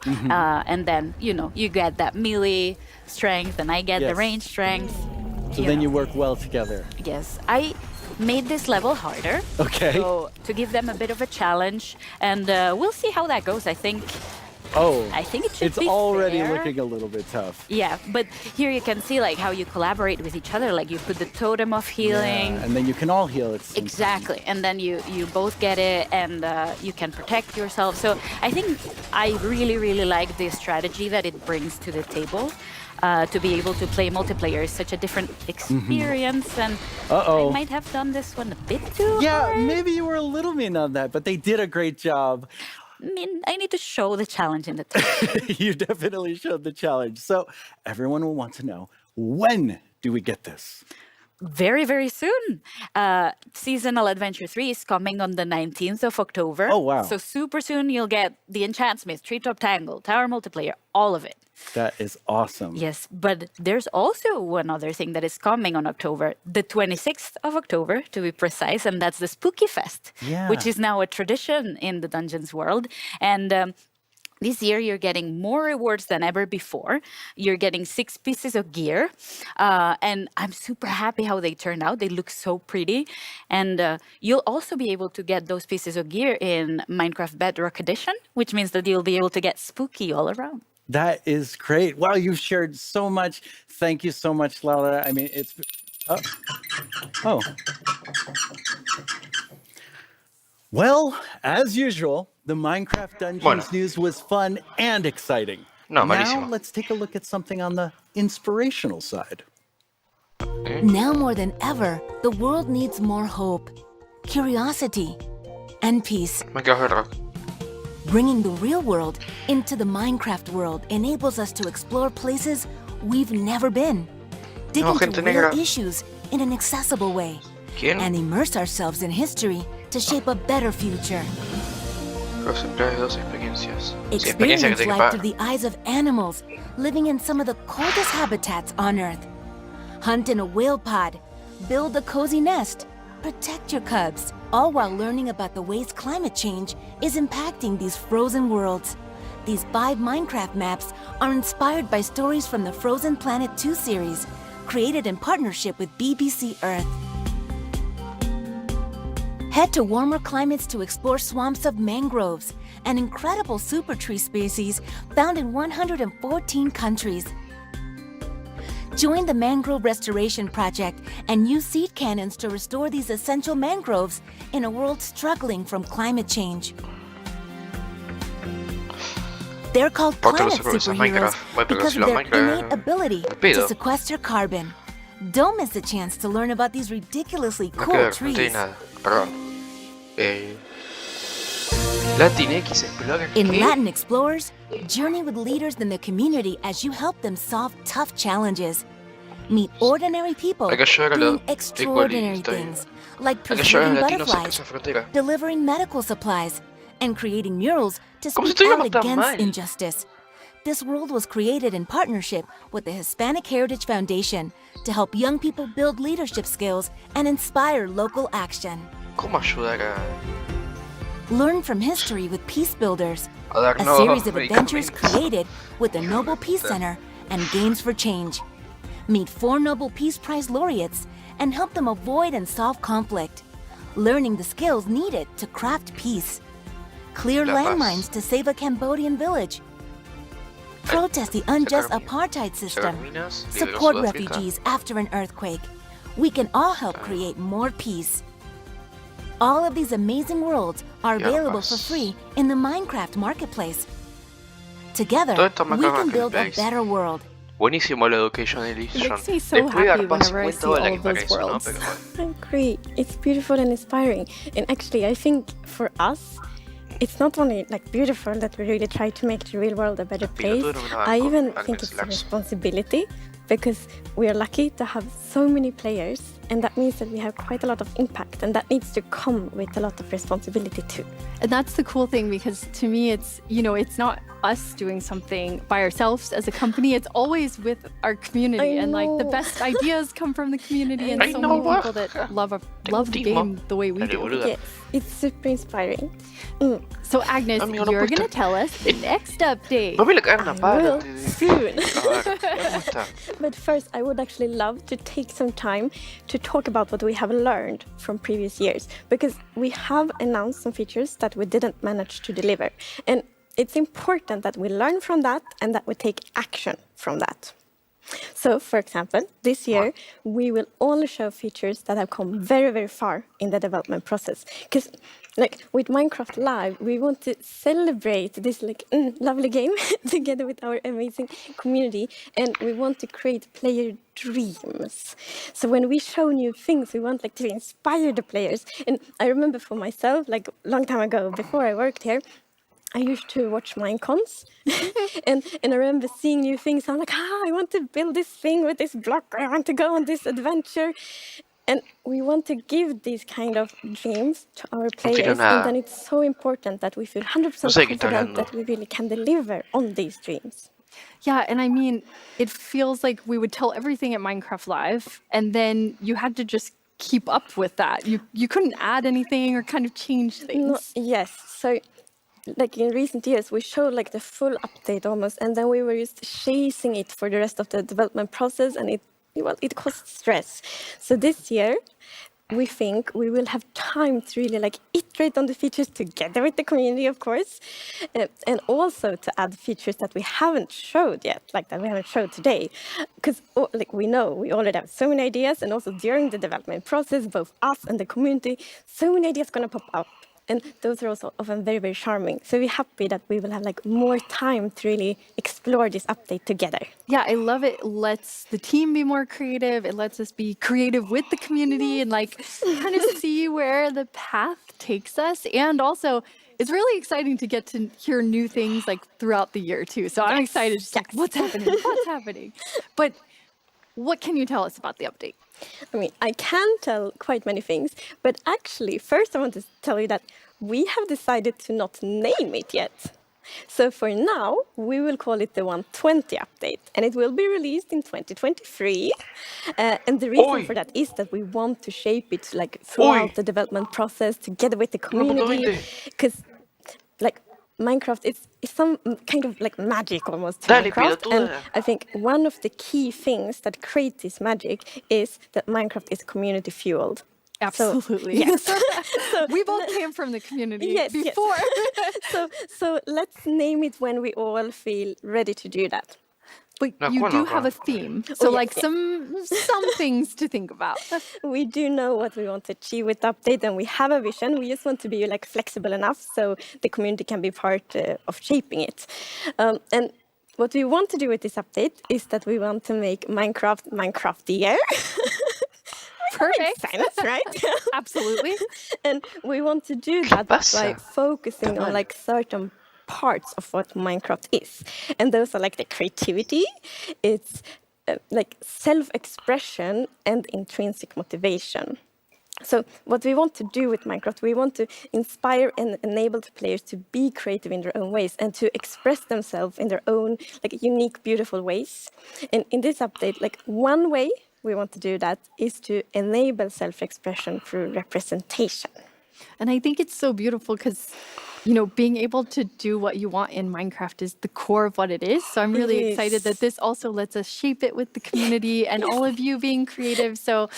and then, you get that melee strength, and I get the range strength. So then you work well together. Yes, I made this level harder. Okay. So to give them a bit of a challenge, and we'll see how that goes. I think it should it's be already fair. looking a little bit tough. Yeah, but here you can see like how you collaborate with each other. Like you put the totem of healing. Yeah, and then you can all heal. Exactly, and then you both get it, and you can protect yourself. So I think I really like the strategy that it brings to the table. To be able to play multiplayer is such a different experience, and I might have done this one a bit too hard. Maybe you were a little mean on that, but they did a great job. I mean, I need to show the challenge in the tower. You definitely showed the challenge. So everyone will want to know, when do we get this? Very soon. Seasonal Adventure 3 is coming on the 19th of October. Oh, wow. So super soon you'll get the Enchantsmith, Treetop Tangle, Tower Multiplayer, all of it. That is awesome. Yes, but there's also one other thing that is coming on October, the 26th of October, to be precise, and that's the Spooky Fest, which is now a tradition in the Dungeons world. And this year, you're getting more rewards than ever before. You're getting 6 pieces of gear. And I'm super happy how they turned out. They look so pretty. And you'll also be able to get those pieces of gear in Minecraft Bedrock Edition, which means that you'll be able to get spooky all around. That is great. Wow, you've shared so much. Thank you so much, Laura. I mean, it's... Oh. Well, as usual, the Minecraft Dungeons news was fun and exciting. Now, let's take a look at something on the inspirational side. Now more than ever, the world needs more hope, curiosity, and peace. Bringing the real world into the Minecraft world enables us to explore places we've never been, dig into real issues in an accessible way, and immerse ourselves in history to shape a better future. Experience life through the eyes of animals living in some of the coldest habitats on Earth. Hunt in a whale pod, build a cozy nest, protect your cubs, all while learning about the ways climate change is impacting these frozen worlds. These 5 Minecraft maps are inspired by stories from the Frozen Planet 2 series, created in partnership with BBC Earth. Head to warmer climates to explore swamps of mangroves, an incredible super tree species found in 114 countries. Join the Mangrove Restoration Project and use seed cannons to restore these essential mangroves in a world struggling from climate change. They're called climate superheroes because of their innate ability to sequester carbon. Don't miss a chance to learn about these ridiculously cool trees. In Latin Explorers, journey with leaders in the community as you help them solve tough challenges. Meet ordinary people doing extraordinary things, like preserving butterflies, delivering medical supplies, and creating murals to speak out against injustice. This world was created in partnership with the Hispanic Heritage Foundation to help young people build leadership skills and inspire local action. Learn from history with Peace Builders, a series of adventures created with the Nobel Peace Center and Games for Change. Meet 4 Nobel Peace Prize laureates and help them avoid and solve conflict, learning the skills needed to craft peace. Clear landmines to save a Cambodian village. Protest the unjust apartheid system. Support refugees after an earthquake. We can all help create more peace. All of these amazing worlds are available for free in the Minecraft Marketplace. Together, we can build a better world. Buenísimo la Education Edition. It makes me so happy whenever I see all of those worlds. I agree. It's beautiful and inspiring. And actually, I think for us, it's not only like beautiful that we really try to make the real world a better place. I even think it's a responsibility because we are lucky to have so many players, and that means that we have quite a lot of impact, and that needs to come with a lot of responsibility too. And that's the cool thing, because to me it's, it's not us doing something by ourselves as a company, it's always with our community, and like the best ideas come from the community, and so many people that love the game the way we do. Yes, it's super inspiring. So Agnes, you're going to tell us the next update. No vill gärna Will soon. Ja, But first, I would actually love to take some time to talk about what we have learned from previous years, because we have announced some features that we didn't manage to deliver. And it's important that we learn from that and that we take action from that. So, for example, this year, we will only show features that have come very, very far in the development process. Because, like, with Minecraft Live, we want to celebrate this, lovely game together with our amazing community, and we want to create player dreams. So when we show new things, we want, to inspire the players. And I remember for myself, a long time ago, before I worked here, I used to watch Minecons, and I remember seeing new things. I'm like, I want to build this thing with this block. I want to go on this adventure. And we want to give these kind of dreams to our players. And then it's so important that we feel 100% confident that we really can deliver on these dreams. Yeah, and I mean, it feels like we would tell everything at Minecraft Live, and then you had to just keep up with that. You couldn't add anything or kind of change things. Yes, so in recent years, we showed the full update almost, and then we were just chasing it for the rest of the development process, and it caused stress. So this year, we think we will have time to really iterate on the features together with the community, of course, and also to add features that we haven't showed yet, that we haven't showed today. Because we know we already have so many ideas, and also during the development process, both us and the community, so many ideas going to pop up. And those are also often very, very charming. So we're happy that we will have more time to really explore this update together. Yeah, I love it. It lets the team be more creative. It lets us be creative with the community and kind of see where the path takes us. And also, it's really exciting to get to hear new things throughout the year too. So I'm excited. Just what's happening? What's happening? But what can you tell us about the update? I mean, I can tell quite many things, but actually, first I want to tell you that we have decided to not name it yet. So for now, we will call it the 120 update, and it will be released in 2023. And the reason for that is that we want to shape it throughout the development process together with the community, because Minecraft is some kind of magic almost to Minecraft, and I think one of the key things that creates this magic is that Minecraft is community fueled. Absolutely. So, yes. So we both came from the community before. Yes. So let's name it when we all feel ready to do that. But you do have a theme, so some things to think about. We do know what we want to achieve with the update, and we have a vision. We just want to be flexible enough so the community can be part of shaping it. And what we want to do with this update is that we want to make Minecraftier. Perfect. Sense, right? Absolutely. And we want to do that by focusing on certain parts of what Minecraft is, and those are the creativity, it's self-expression and intrinsic motivation. So what we want to do with Minecraft, we want to inspire and enable the players to be creative in their own ways and to express themselves in their own unique, beautiful ways. And in this update, one way we want to do that is to enable self-expression through representation. And I think it's so beautiful because, being able to do what you want in Minecraft is the core of what it is. So I'm really excited that this also lets us shape it with the community and all of you being creative. So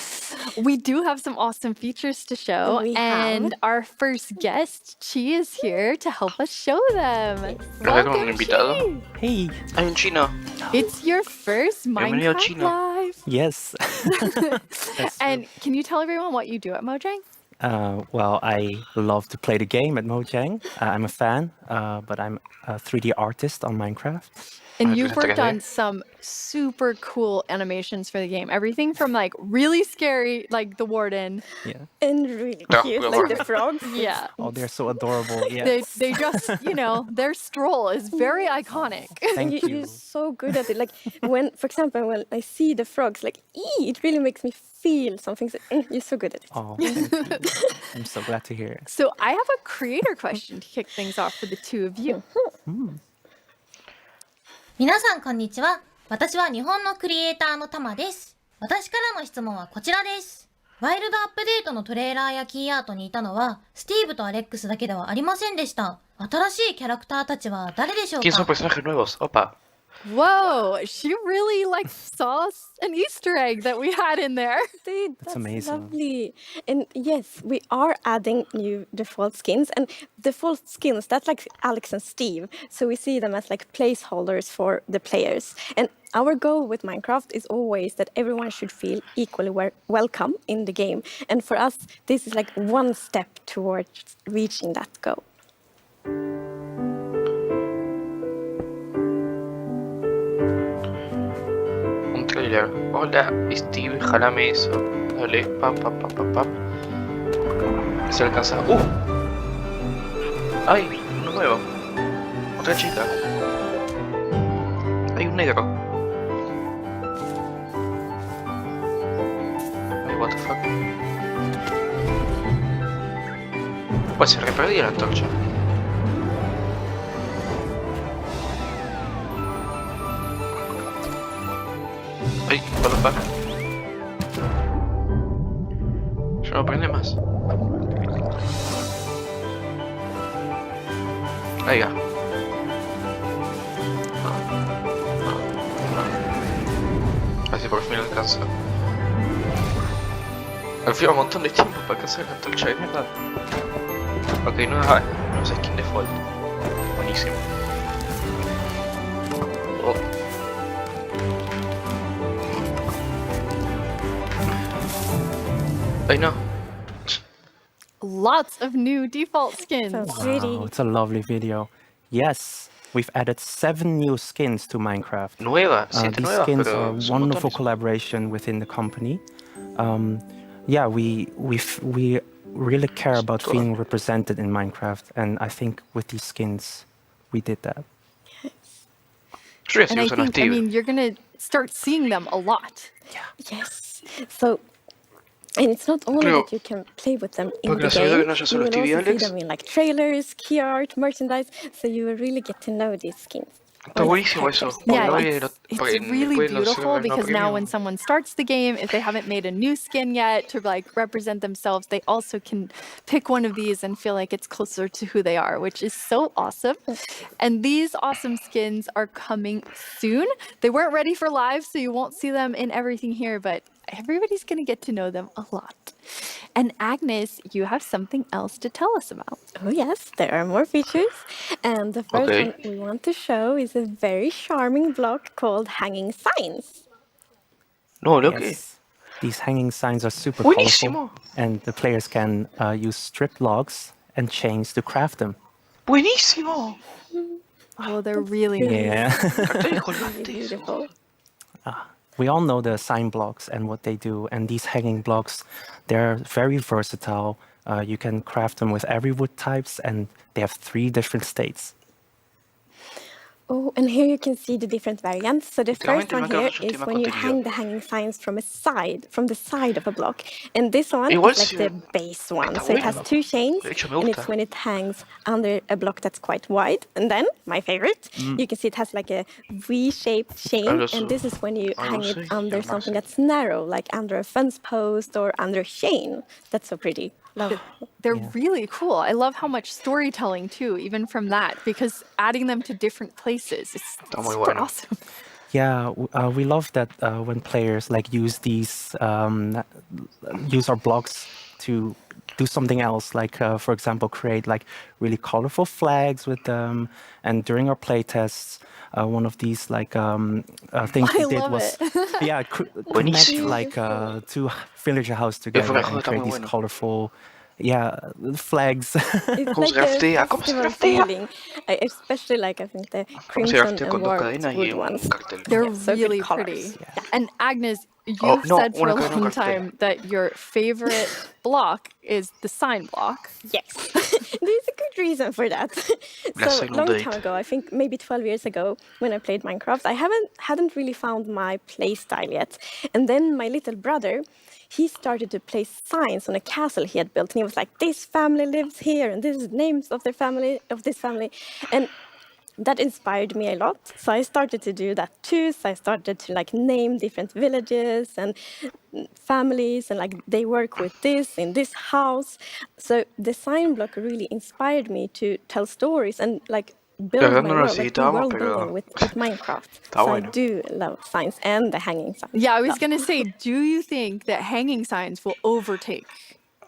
we do have some awesome features to show. And our first guest, Chi, is here to help us show them. Welcome, Chi. Hey. I'm in China. It's your first Minecraft Live. Yes. And can you tell everyone what you do at Mojang? Well, I love to play the game at Mojang. I'm a fan, but I'm a 3D artist on Minecraft. And you've worked on some super cool animations for the game. Everything from like really scary, like the warden. Yeah. And really cute, like the frogs. Yeah. Oh, they're so adorable. Yeah. They just, their stroll is very iconic. Thank you. You're so good at it. Like when, for example, when I see the frogs, like, it really makes me feel something. So, you're so good at it. Oh, thank you. I'm so glad to hear it. So I have a creator question to kick things off for the two of you. 皆さんこんにちは。私は日本のクリエイターのたまです。私からの質問はこちらです。ワイルドアップデートのトレーラーやキーアートにいたのはスティーブとアレックスだけではありませんでした。新しいキャラクターたちは誰でしょうか？ ¿Quién son personajes nuevos? Opa. Whoa, she really saw an Easter egg that we had in there. That's amazing. Lovely. And yes, we are adding new default skins. And default skins, that's like Alex and Steve. So we see them as like placeholders for the players. And our goal with Minecraft is always that everyone should feel equally welcome in the game. And for us, this is like one step towards reaching that goal. Trailer. Hola, Steve, jalame eso. Dale, pam. Se alcanza. ¡Ay! Uno nuevo. Otra chica. Hay un negro. Ay, what the fuck. Pues se reperdía la antorcha. Ay, what the fuck. Ya no prende más. Ahí va. Así por fin alcanza. Al fin un montón de tiempo para alcanzar la antorcha de verdad. Ok, no es skin default. Buenísimo. Oh. I know. Lots of new default skins. Wow, it's a lovely video. Yes, we've added 7 new skins to Minecraft. These skins are a wonderful collaboration within the company. Yeah, we really care about feeling represented in Minecraft, and I think with these skins, we did that. And I think, you're gonna start seeing them a lot. Yeah. Yes. So. And it's not only that you can play with them in the game, you will also see them in like trailers, key art, merchandise, so you will really get to know these skins. Está buenísimo eso. Yeah, it's really beautiful because now when someone starts the game, if they haven't made a new skin yet to like represent themselves, they also can pick one of these and feel like it's closer to who they are, which is so awesome. And these awesome skins are coming soon. They weren't ready for live, so you won't see them in everything here, but everybody's going to get to know them a lot. And Agnes, you have something else to tell us about. Oh yes, there are more features. And the first one we want to show is a very charming block called hanging signs. No, look. Yes. These hanging signs are super colorful, and the players can use strip logs and chains to craft them. Buenísimo! Oh, they're really nice. Really beautiful. We all know the sign blocks and what they do, and these hanging blocks, they're very versatile. You can craft them with every wood types, and they have 3 different states. Oh, and here you can see the different variants. So the first one here is when you hang the hanging signs from the side of a block. And this one is like the base one. So it has 2 chains, and it's when it hangs under a block that's quite wide. And then, my favorite, you can see it has like a V-shaped chain, and this is when you hang it under something that's narrow, like under a fence post or under a chain. That's so pretty. They're really cool. I love how much storytelling too, even from that, because adding them to different places is super awesome. Yeah, we love that when players like use these, use our blocks to do something else, like for example, create like really colorful flags with them. And during our playtests, one of these like things we did was connect like 2 villager houses together and create these colorful Yeah, flags. It's like a festival feeling. I especially like, I think, the crimson and warped wood ones. They're So good really colors. pretty. And Agnes, you've said for a long time that your favorite block is the sign block. Yes, there's a good reason for that. So long time ago, I think maybe 12 years ago, when I played Minecraft, I hadn't really found my play style yet. And then my little brother, he started to place signs on a castle he had built, and he was like, "This family lives here, and this is names of this family," and that inspired me a lot. So I started to do that too. So I started to like name different villages and families, and like they work with this in this house. So the sign block really inspired me to tell stories and like build my world, like do world building with Minecraft. So I do love signs and the hanging signs. Yeah, I was gonna say, do you think that hanging signs will overtake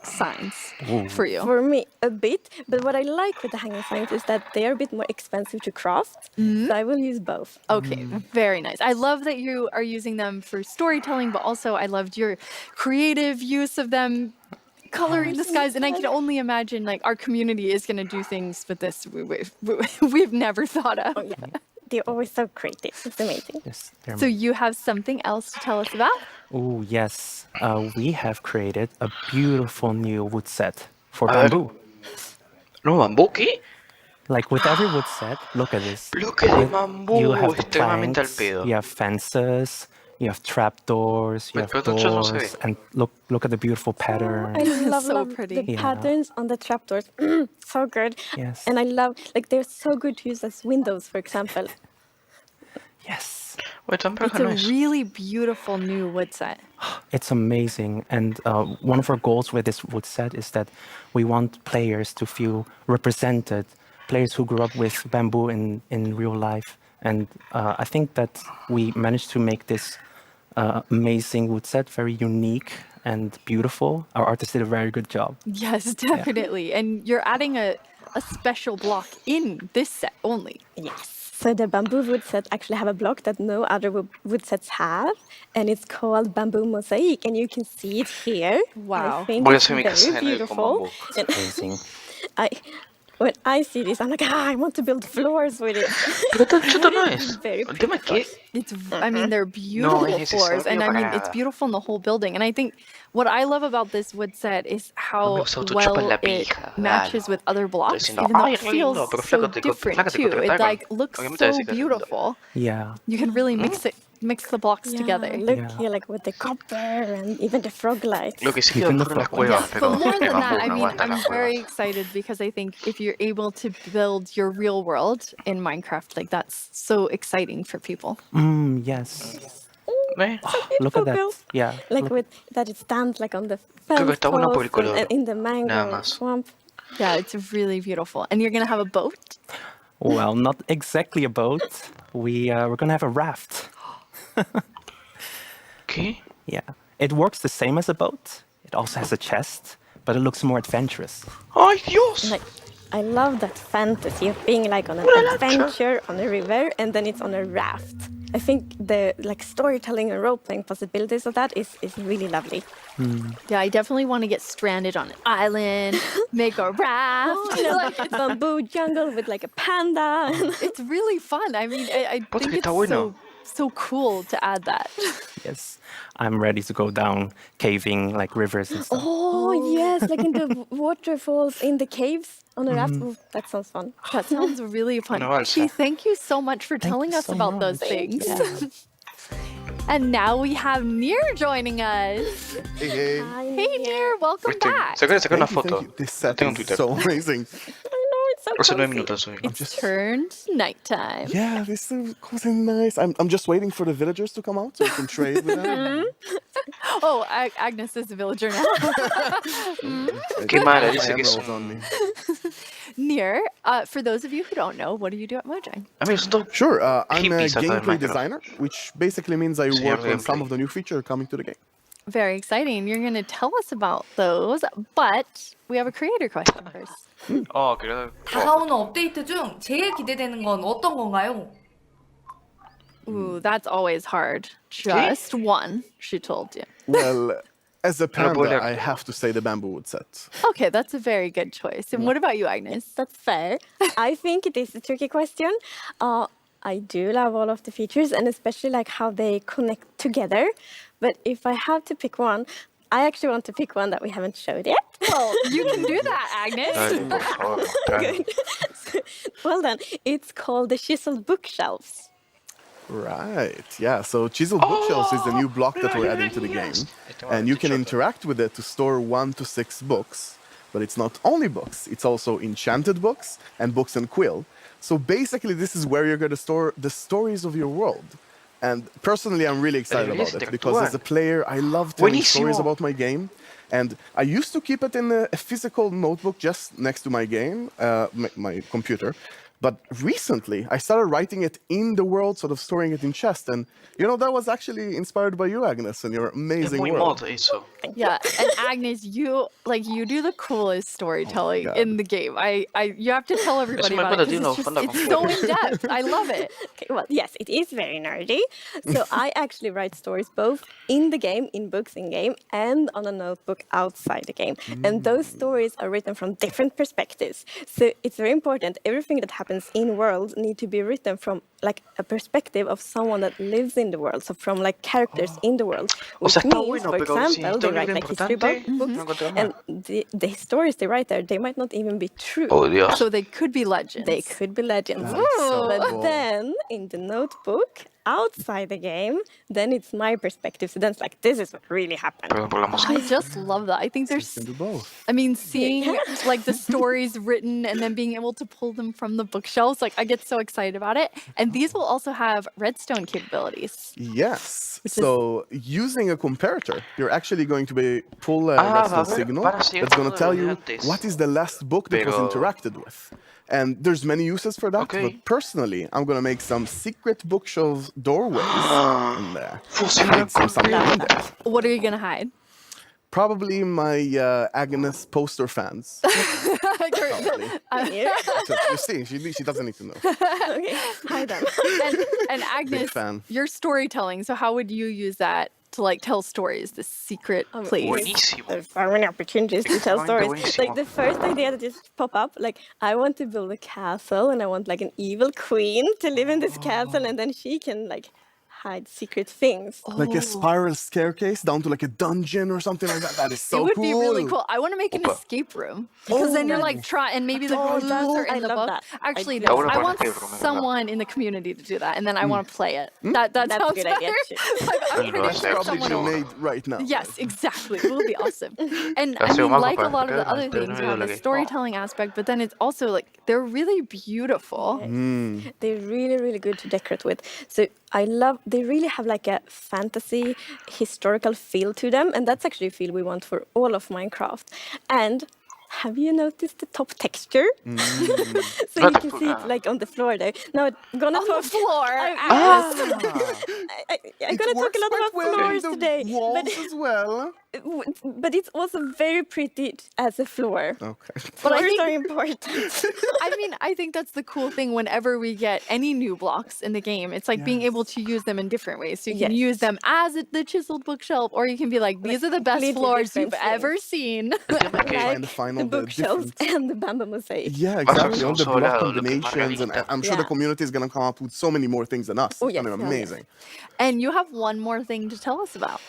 signs for you? For me, a bit. But what I like with the hanging signs is that they are a bit more expensive to craft. So I will use both. Okay, very nice. I love that you are using them for storytelling, but also I loved your creative use of them coloring the skies. And I can only imagine like our community is going to do things with this we've never thought of. Oh, yeah. They're always so creative. It's amazing. Yes, so you have something else to tell us about? Oh, yes. We have created a beautiful new wood set for bamboo. No, bamboo, ¿qué? Like with every wood set, look at this. Bloque de bambú, You have the extremadamente al planks, pedo. you have fences, you have trapdoors, you have doors, and look at the beautiful pattern. I love, so love pretty. the patterns on the trapdoors. So good. Yes. And I love, like, they're so good to use as windows, for example. Yes. It's a really beautiful new wood set. It's amazing. And one of our goals with this wood set is that we want players to feel represented, players who grew up with bamboo in real life. And I think that we managed to make this amazing wood set very unique and beautiful. Our artist did a very good job. Yes, definitely. Yeah. And you're adding a special block in this set only. Yes. So the bamboo wood set actually have a block that no other wood sets have, and it's called Bamboo Mosaic, and you can see it here. Wow. I think it's very beautiful. Amazing. When I see this, I'm like, I want to build floors with it. Nice. Very it's, I mean, they're beautiful floors, and I mean, it's beautiful in the whole building. And I think what I love about this wood set is how well it matches with other blocks, even though it feels so different too. It like looks so beautiful. Yeah. You can really mix the blocks together. Look here, like with the copper and even the frog lights. Lo que sí quedó en las cuevas, but more than that, I mean, I'm very excited because I think if you're able to build your real world in Minecraft, like that's so exciting for people. Yes. Look at that. Yeah. Like with that it stands like on the fence post and in the mango swamp. Yeah, it's really beautiful. And you're going to have a boat? Well, not exactly a boat. We're going to have a raft. Okay. Yeah. It works the same as a boat. It also has a chest, but it looks more adventurous. Ay, Dios! Like, I love that fantasy of being like on an adventure on a river and then it's on a raft. I think the like storytelling and role-playing possibilities of that is really lovely. Yeah, I definitely want to get stranded on an island, make a raft. Like a bamboo jungle with like a panda. It's really fun. I mean, I think it's so cool to add that. Yes, I'm ready to go down caving like rivers and stuff. Oh yes, like in the waterfalls in the caves on a raft. Oh, that sounds fun. That sounds really fun. Actually, thank you so much for telling us about those things. And now we have Nir joining us. Hey. Hey Nir, welcome back. Saca una foto. This set is so amazing. It's so cozy. It's turned nighttime. Yeah, this is cozy and nice. I'm just waiting for the villagers to come out so we can trade with them. Oh, Agnes is a villager now. Qué mala, dice que es Nir, for those of you who don't know, what do you do at Mojang? Sure, I'm a gameplay designer, which basically means I work on some of the new features coming to the game. Very exciting. You're going to tell us about those, but we have a creator question first. 그래. 다가오는 업데이트 중 제일 기대되는 건 어떤 건가요? Ooh, that's always hard. Just one, she told you. Well, As a panda, I have to say the bamboo wood set. Okay, that's a very good choice. And what about you, Agnes? That's fair. I think it is a tricky question. I do love all of the features and especially like how they connect together. But if I have to pick one, I actually want to pick one that we haven't showed yet. Well, you can do that, Agnes. Good. Well done. It's called the chiseled bookshelves. Right, yeah, so chiseled bookshelves is the new block that we're adding to the game. And you can interact with it to store 1 to 6 books. But it's not only books, it's also enchanted books and books and quill. So basically this is where you're going to store the stories of your world. And personally I'm really excited about it because as a player I love telling stories about my game. And I used to keep it in a physical notebook just next to my game, my computer. But recently, I started writing it in the world, sort of storing it in chest. And, you know, that was actually inspired by you, Agnes, and your amazing world. Yeah, and Agnes, you do the coolest storytelling in the game. You have to tell everybody about it. It's so in-depth. I love it. Okay, well, yes, it is very nerdy. So I actually write stories both in the game, in books in-game, and on a notebook outside the game. And those stories are written from different perspectives. So it's very important. Everything that happens in world need to be written from like a perspective of someone that lives in the world, so from like characters in the world, which means, for example, they write like history books, and the stories they write there, they might not even be true. So they could be legends. They could be legends. But then in the notebook, outside the game, then it's my perspective. So then it's like, this is what really happened. I just love that. I think there's, I mean, seeing like the stories written and then being able to pull them from the bookshelves, like I get so excited about it. And these will also have redstone capabilities. Yes. So using a comparator, you're actually going to pull a redstone signal that's going to tell you what is the last book that was interacted with. And there's many uses for that, but personally, I'm going to make some secret bookshelf doorways in there. What are you going to hide? Probably my Agnes poster fans. You see, she doesn't need to know. Okay, hide them. And Agnes, your storytelling, so how would you use that to like tell stories, the secret place? There's so many opportunities to tell stories. Like the first idea that just popped up, like I want to build a castle and I want like an evil queen to live in this castle and then she can like hide secret things. Like a spiral staircase down to like a dungeon or something like that. That is so cool. It would be really cool. I want to make an escape room. Because then you're like and maybe the rules are in the book. Actually, no, I want someone in the community to do that and then I want to play it. That That's sounds a good better. idea too. Like, I'm pretty sure Probably someone made right now. Yes, exactly. It will be awesome. And I mean, like a lot of the other things, you have the storytelling aspect, but then it's also like, they're really beautiful. They're really, really good to decorate with. So they really have like a fantasy, historical feel to them. And that's actually a feel we want for all of Minecraft. And have you noticed the top texture? So you can see it like on the floor there. Now I'm gonna talk on the floor. I'm gonna talk a lot about floors today. Walls as well. But it's also very pretty as a floor. Okay. But I Floors think are important. I mean, I think that's the cool thing whenever we get any new blocks in the game. It's like being able to use them in different ways. So you can use them as the chiseled bookshelf, or you can be like, these are the best floors you've ever seen. The bookshelves and the bamboo mosaic. Yeah, exactly. All the block combinations, and I'm sure the community is going to come up with so many more things than us. It's going to be amazing. And you have one more thing to tell us about.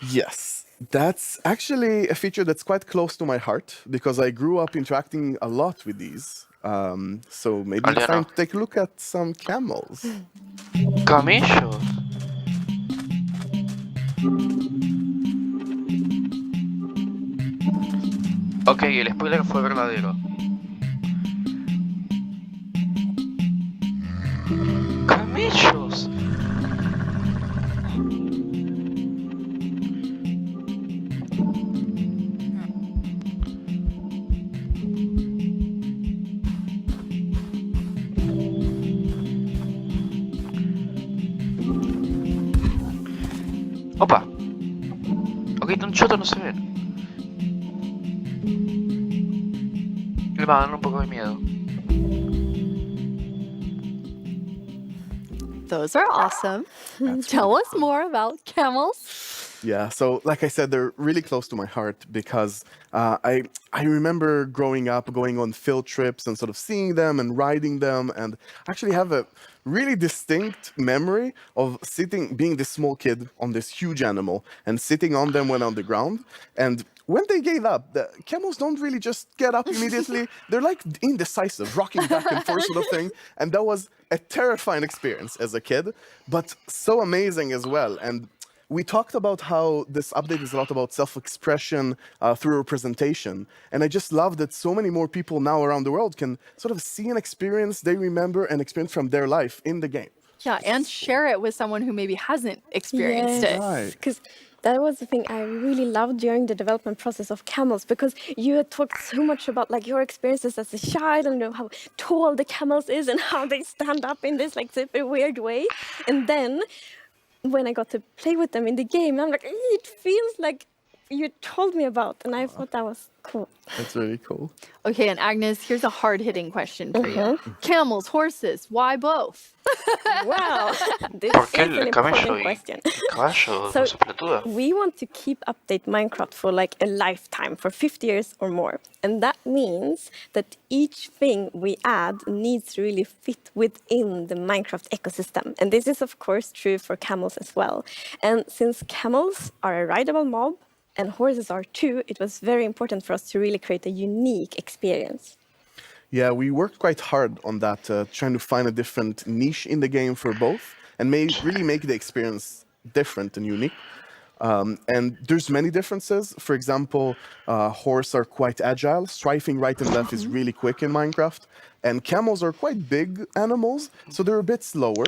Yes. That's actually a feature that's quite close to my heart because I grew up interacting a lot with these. So maybe it's time to take a look at some camels. Camello. Ok, el spoiler fue verdadero. Camellos. Opa. Ok, tan choto no se ven. Me va a dar un poco de miedo. Those are awesome. Tell us more about camels. Yeah, so like I said, they're really close to my heart because I remember growing up, going on field trips and sort of seeing them and riding them, and actually have a really distinct memory of being this small kid on this huge animal and sitting on them when on the ground. And when they gave up, the camels don't really just get up immediately. They're like indecisive, rocking back and forth sort of thing. And that was a terrifying experience as a kid, but so amazing as well. And we talked about how this update is a lot about self-expression through representation. And I just love that so many more people now around the world can sort of see an experience they remember and experience from their life in the game. Yeah, and share it with someone who maybe hasn't experienced it. Right. Because that was the thing I really loved during the development process of camels, because you had talked so much about like your experiences as a child and how tall the camels is and how they stand up in this like super weird way. And then when I got to play with them in the game, I'm like, it feels like you told me about, and I thought that was cool. That's really cool. Okay, and Agnes, here's a hard-hitting question for you. Camels, horses, why both? Wow, this is an important question. So we want to keep update Minecraft for like a lifetime, for 50 years or more. And that means that each thing we add needs to really fit within the Minecraft ecosystem. And this is of course true for camels as well. And since camels are a rideable mob, and horses are too, it was very important for us to really create a unique experience. Yeah, we worked quite hard on that, trying to find a different niche in the game for both, and really make the experience different and unique. And there's many differences. For example, horses are quite agile. Strafing right and left is really quick in Minecraft. And camels are quite big animals, so they're a bit slower.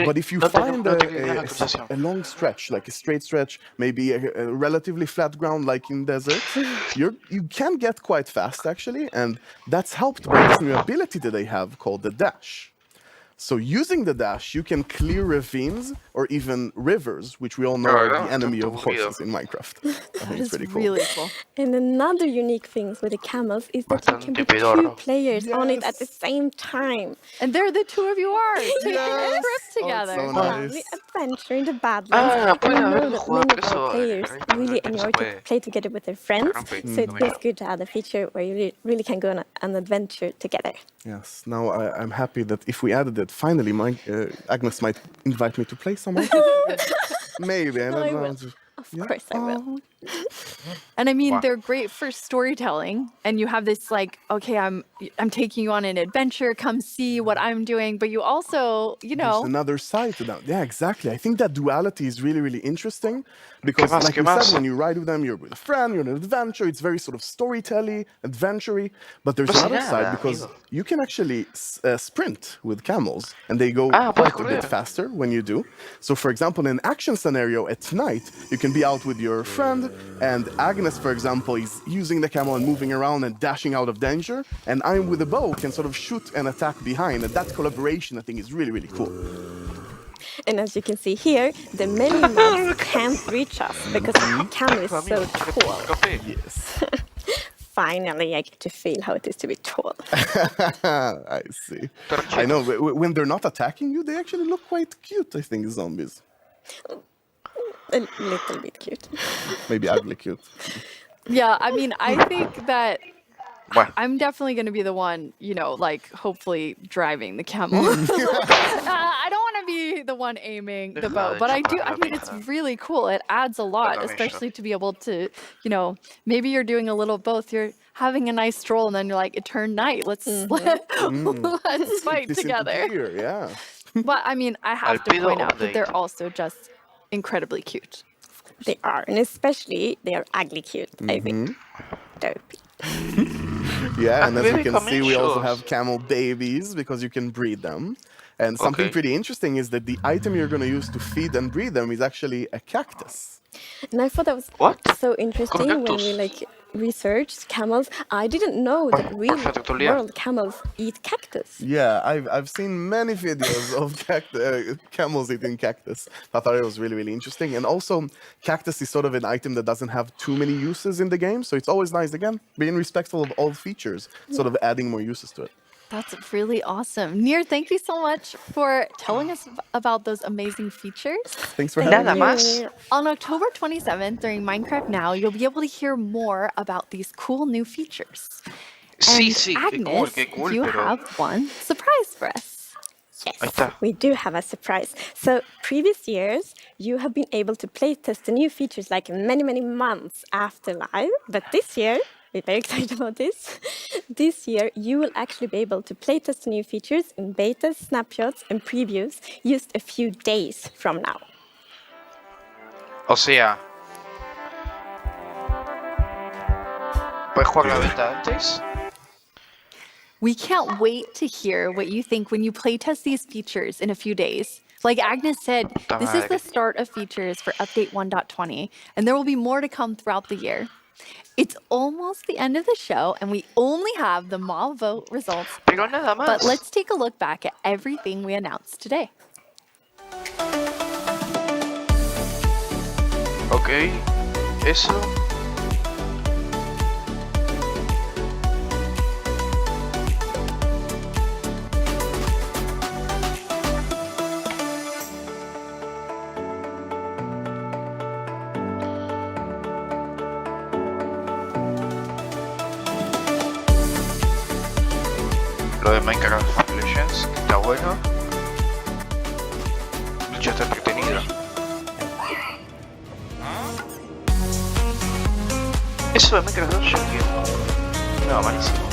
But if you find a long stretch, like a straight stretch, maybe a relatively flat ground like in deserts, you can get quite fast actually, and that's helped by this new ability that they have called the dash. So using the dash, you can clear ravines or even rivers, which we all know are the enemy of horses in Minecraft. I think it's pretty cool. Really cool. And another unique thing with the camels is that you can be 2 players on it at the same time. And there the two of you are taking a trip together. So nice. Lovely adventure in the Badlands. And I know that many of our players really enjoy to play together with their friends. So it feels good to add a feature where you really can go on an adventure together. Yes, now I'm happy that if we added it, finally Agnes might invite me to play some more. Maybe, I don't know. Of course I will. And I mean, they're great for storytelling. And you have this like, okay, I'm taking you on an adventure. Come see what I'm doing. But you also, you know, there's another side to that. Yeah, exactly. I think that duality is really, really interesting because, like you said, when you ride with them, you're with a friend, you're on an adventure. It's very sort of storytelling, adventure-y. But there's another side because you can actually sprint with camels, and they go quite a bit faster when you do. So, for example, in an action scenario at night, you can be out with your friend, and Agnes, for example, is using the camel and moving around and dashing out of danger, and I'm with a bow, can sort of shoot and attack behind, and that collaboration, I think, is really, really cool. And as you can see here, the many mobs can't reach us because the camel is so tall. Yes. Finally, I get to feel how it is to be tall. I see. I know, when they're not attacking you, they actually look quite cute, I think, zombies. A little bit cute. Maybe ugly cute. Yeah, I mean, I think that I'm definitely going to be the one, you know, like hopefully driving the camel. I don't want to be the one aiming the bow, but I mean, it's really cool. It adds a lot, especially to be able to, you know, maybe you're doing a little both. You're having a nice stroll and then you're like, it turned night. Let's fight together. Yeah. But I mean, I have to point out that they're also just incredibly cute. They are, and especially they are ugly cute, I think. Dopey. Yeah, and as you can see, we also have camel babies because you can breed them. And something pretty interesting is that the item you're going to use to feed and breed them is actually a cactus. And I thought that was so interesting when we researched camels. I didn't know that real world camels eat cactus. Yeah, I've seen many videos of camels eating cactus. I thought it was really, really interesting. And also, cactus is sort of an item that doesn't have too many uses in the game, so it's always nice, again, being respectful of all features, sort of adding more uses to it. That's really awesome. Nir, thank you so much for telling us about those amazing features. Thanks for having me. On October 27th, during Minecraft Now, you'll be able to hear more about these cool new features. And Agnes, you have one surprise for us. Yes, we do have a surprise. So previous years, you have been able to playtest the new features like many, many months after live. But this year, we're very excited about this. This year, you will actually be able to playtest the new features in betas, snapshots, and previews just a few days from now. O sea, ¿puedes jugar la beta antes? We can't wait to hear what you think when you playtest these features in a few days. Like Agnes said, this is the start of features for Update 1.20, and there will be more to come throughout the year. It's almost the end of the show, and we only have the mob vote results. But let's take a look back at everything we announced today. Ok, eso. Lo de Minecraft Legends, que está bueno. De hecho está entretenido. Eso de Minecraft 2 yo quiero. No, malísimo.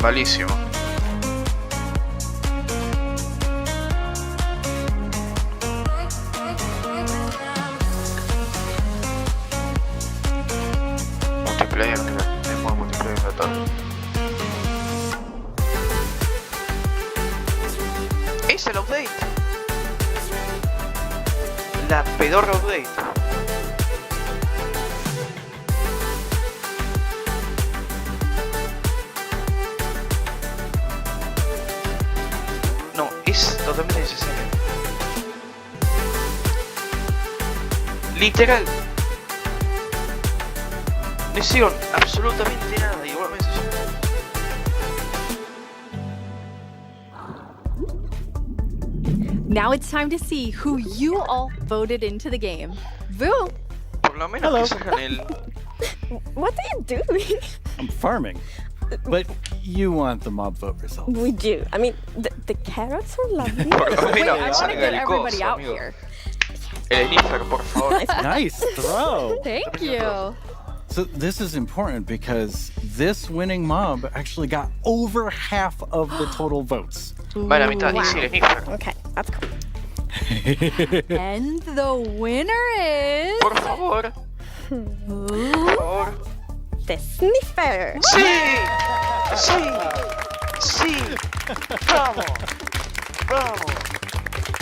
Malísimo. Multiplayer, es modo multiplayer de todo. Es el update. La pedorra update. No, es totalmente necesario. Literal. No hicieron absolutamente nada, igual me Now it's time to see who you all voted into the game. Vu! Por lo menos que sacan el... What are you doing? I'm farming. But you want the mob vote results. We do. I mean, the carrots are lovely. Wait, I want to get everybody out here. El Enifer, por favor. Nice throw. Thank you. So this is important because this winning mob actually got over half of the total votes. Vale, la mitad, y sí, el Enifer. Okay, that's cool. And the winner is... Por favor. Por favor. The Sniffer. Sí. Sí. Sí. Vamos. Vamos.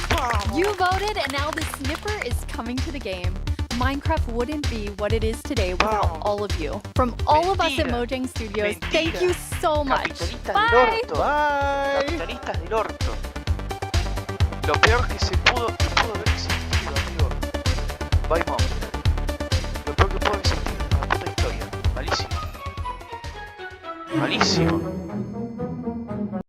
Vamos. You voted, and now the Sniffer is coming to the game. Minecraft wouldn't be what it is today without all of you. From all of us at Mojang Studios, thank you so much. Bye. Bye. Capitalistas del orto. Lo peor que pudo haber existido, amigo. Bye, mom. Lo peor que pudo haber existido en la puta historia. Malísimo. Malísimo.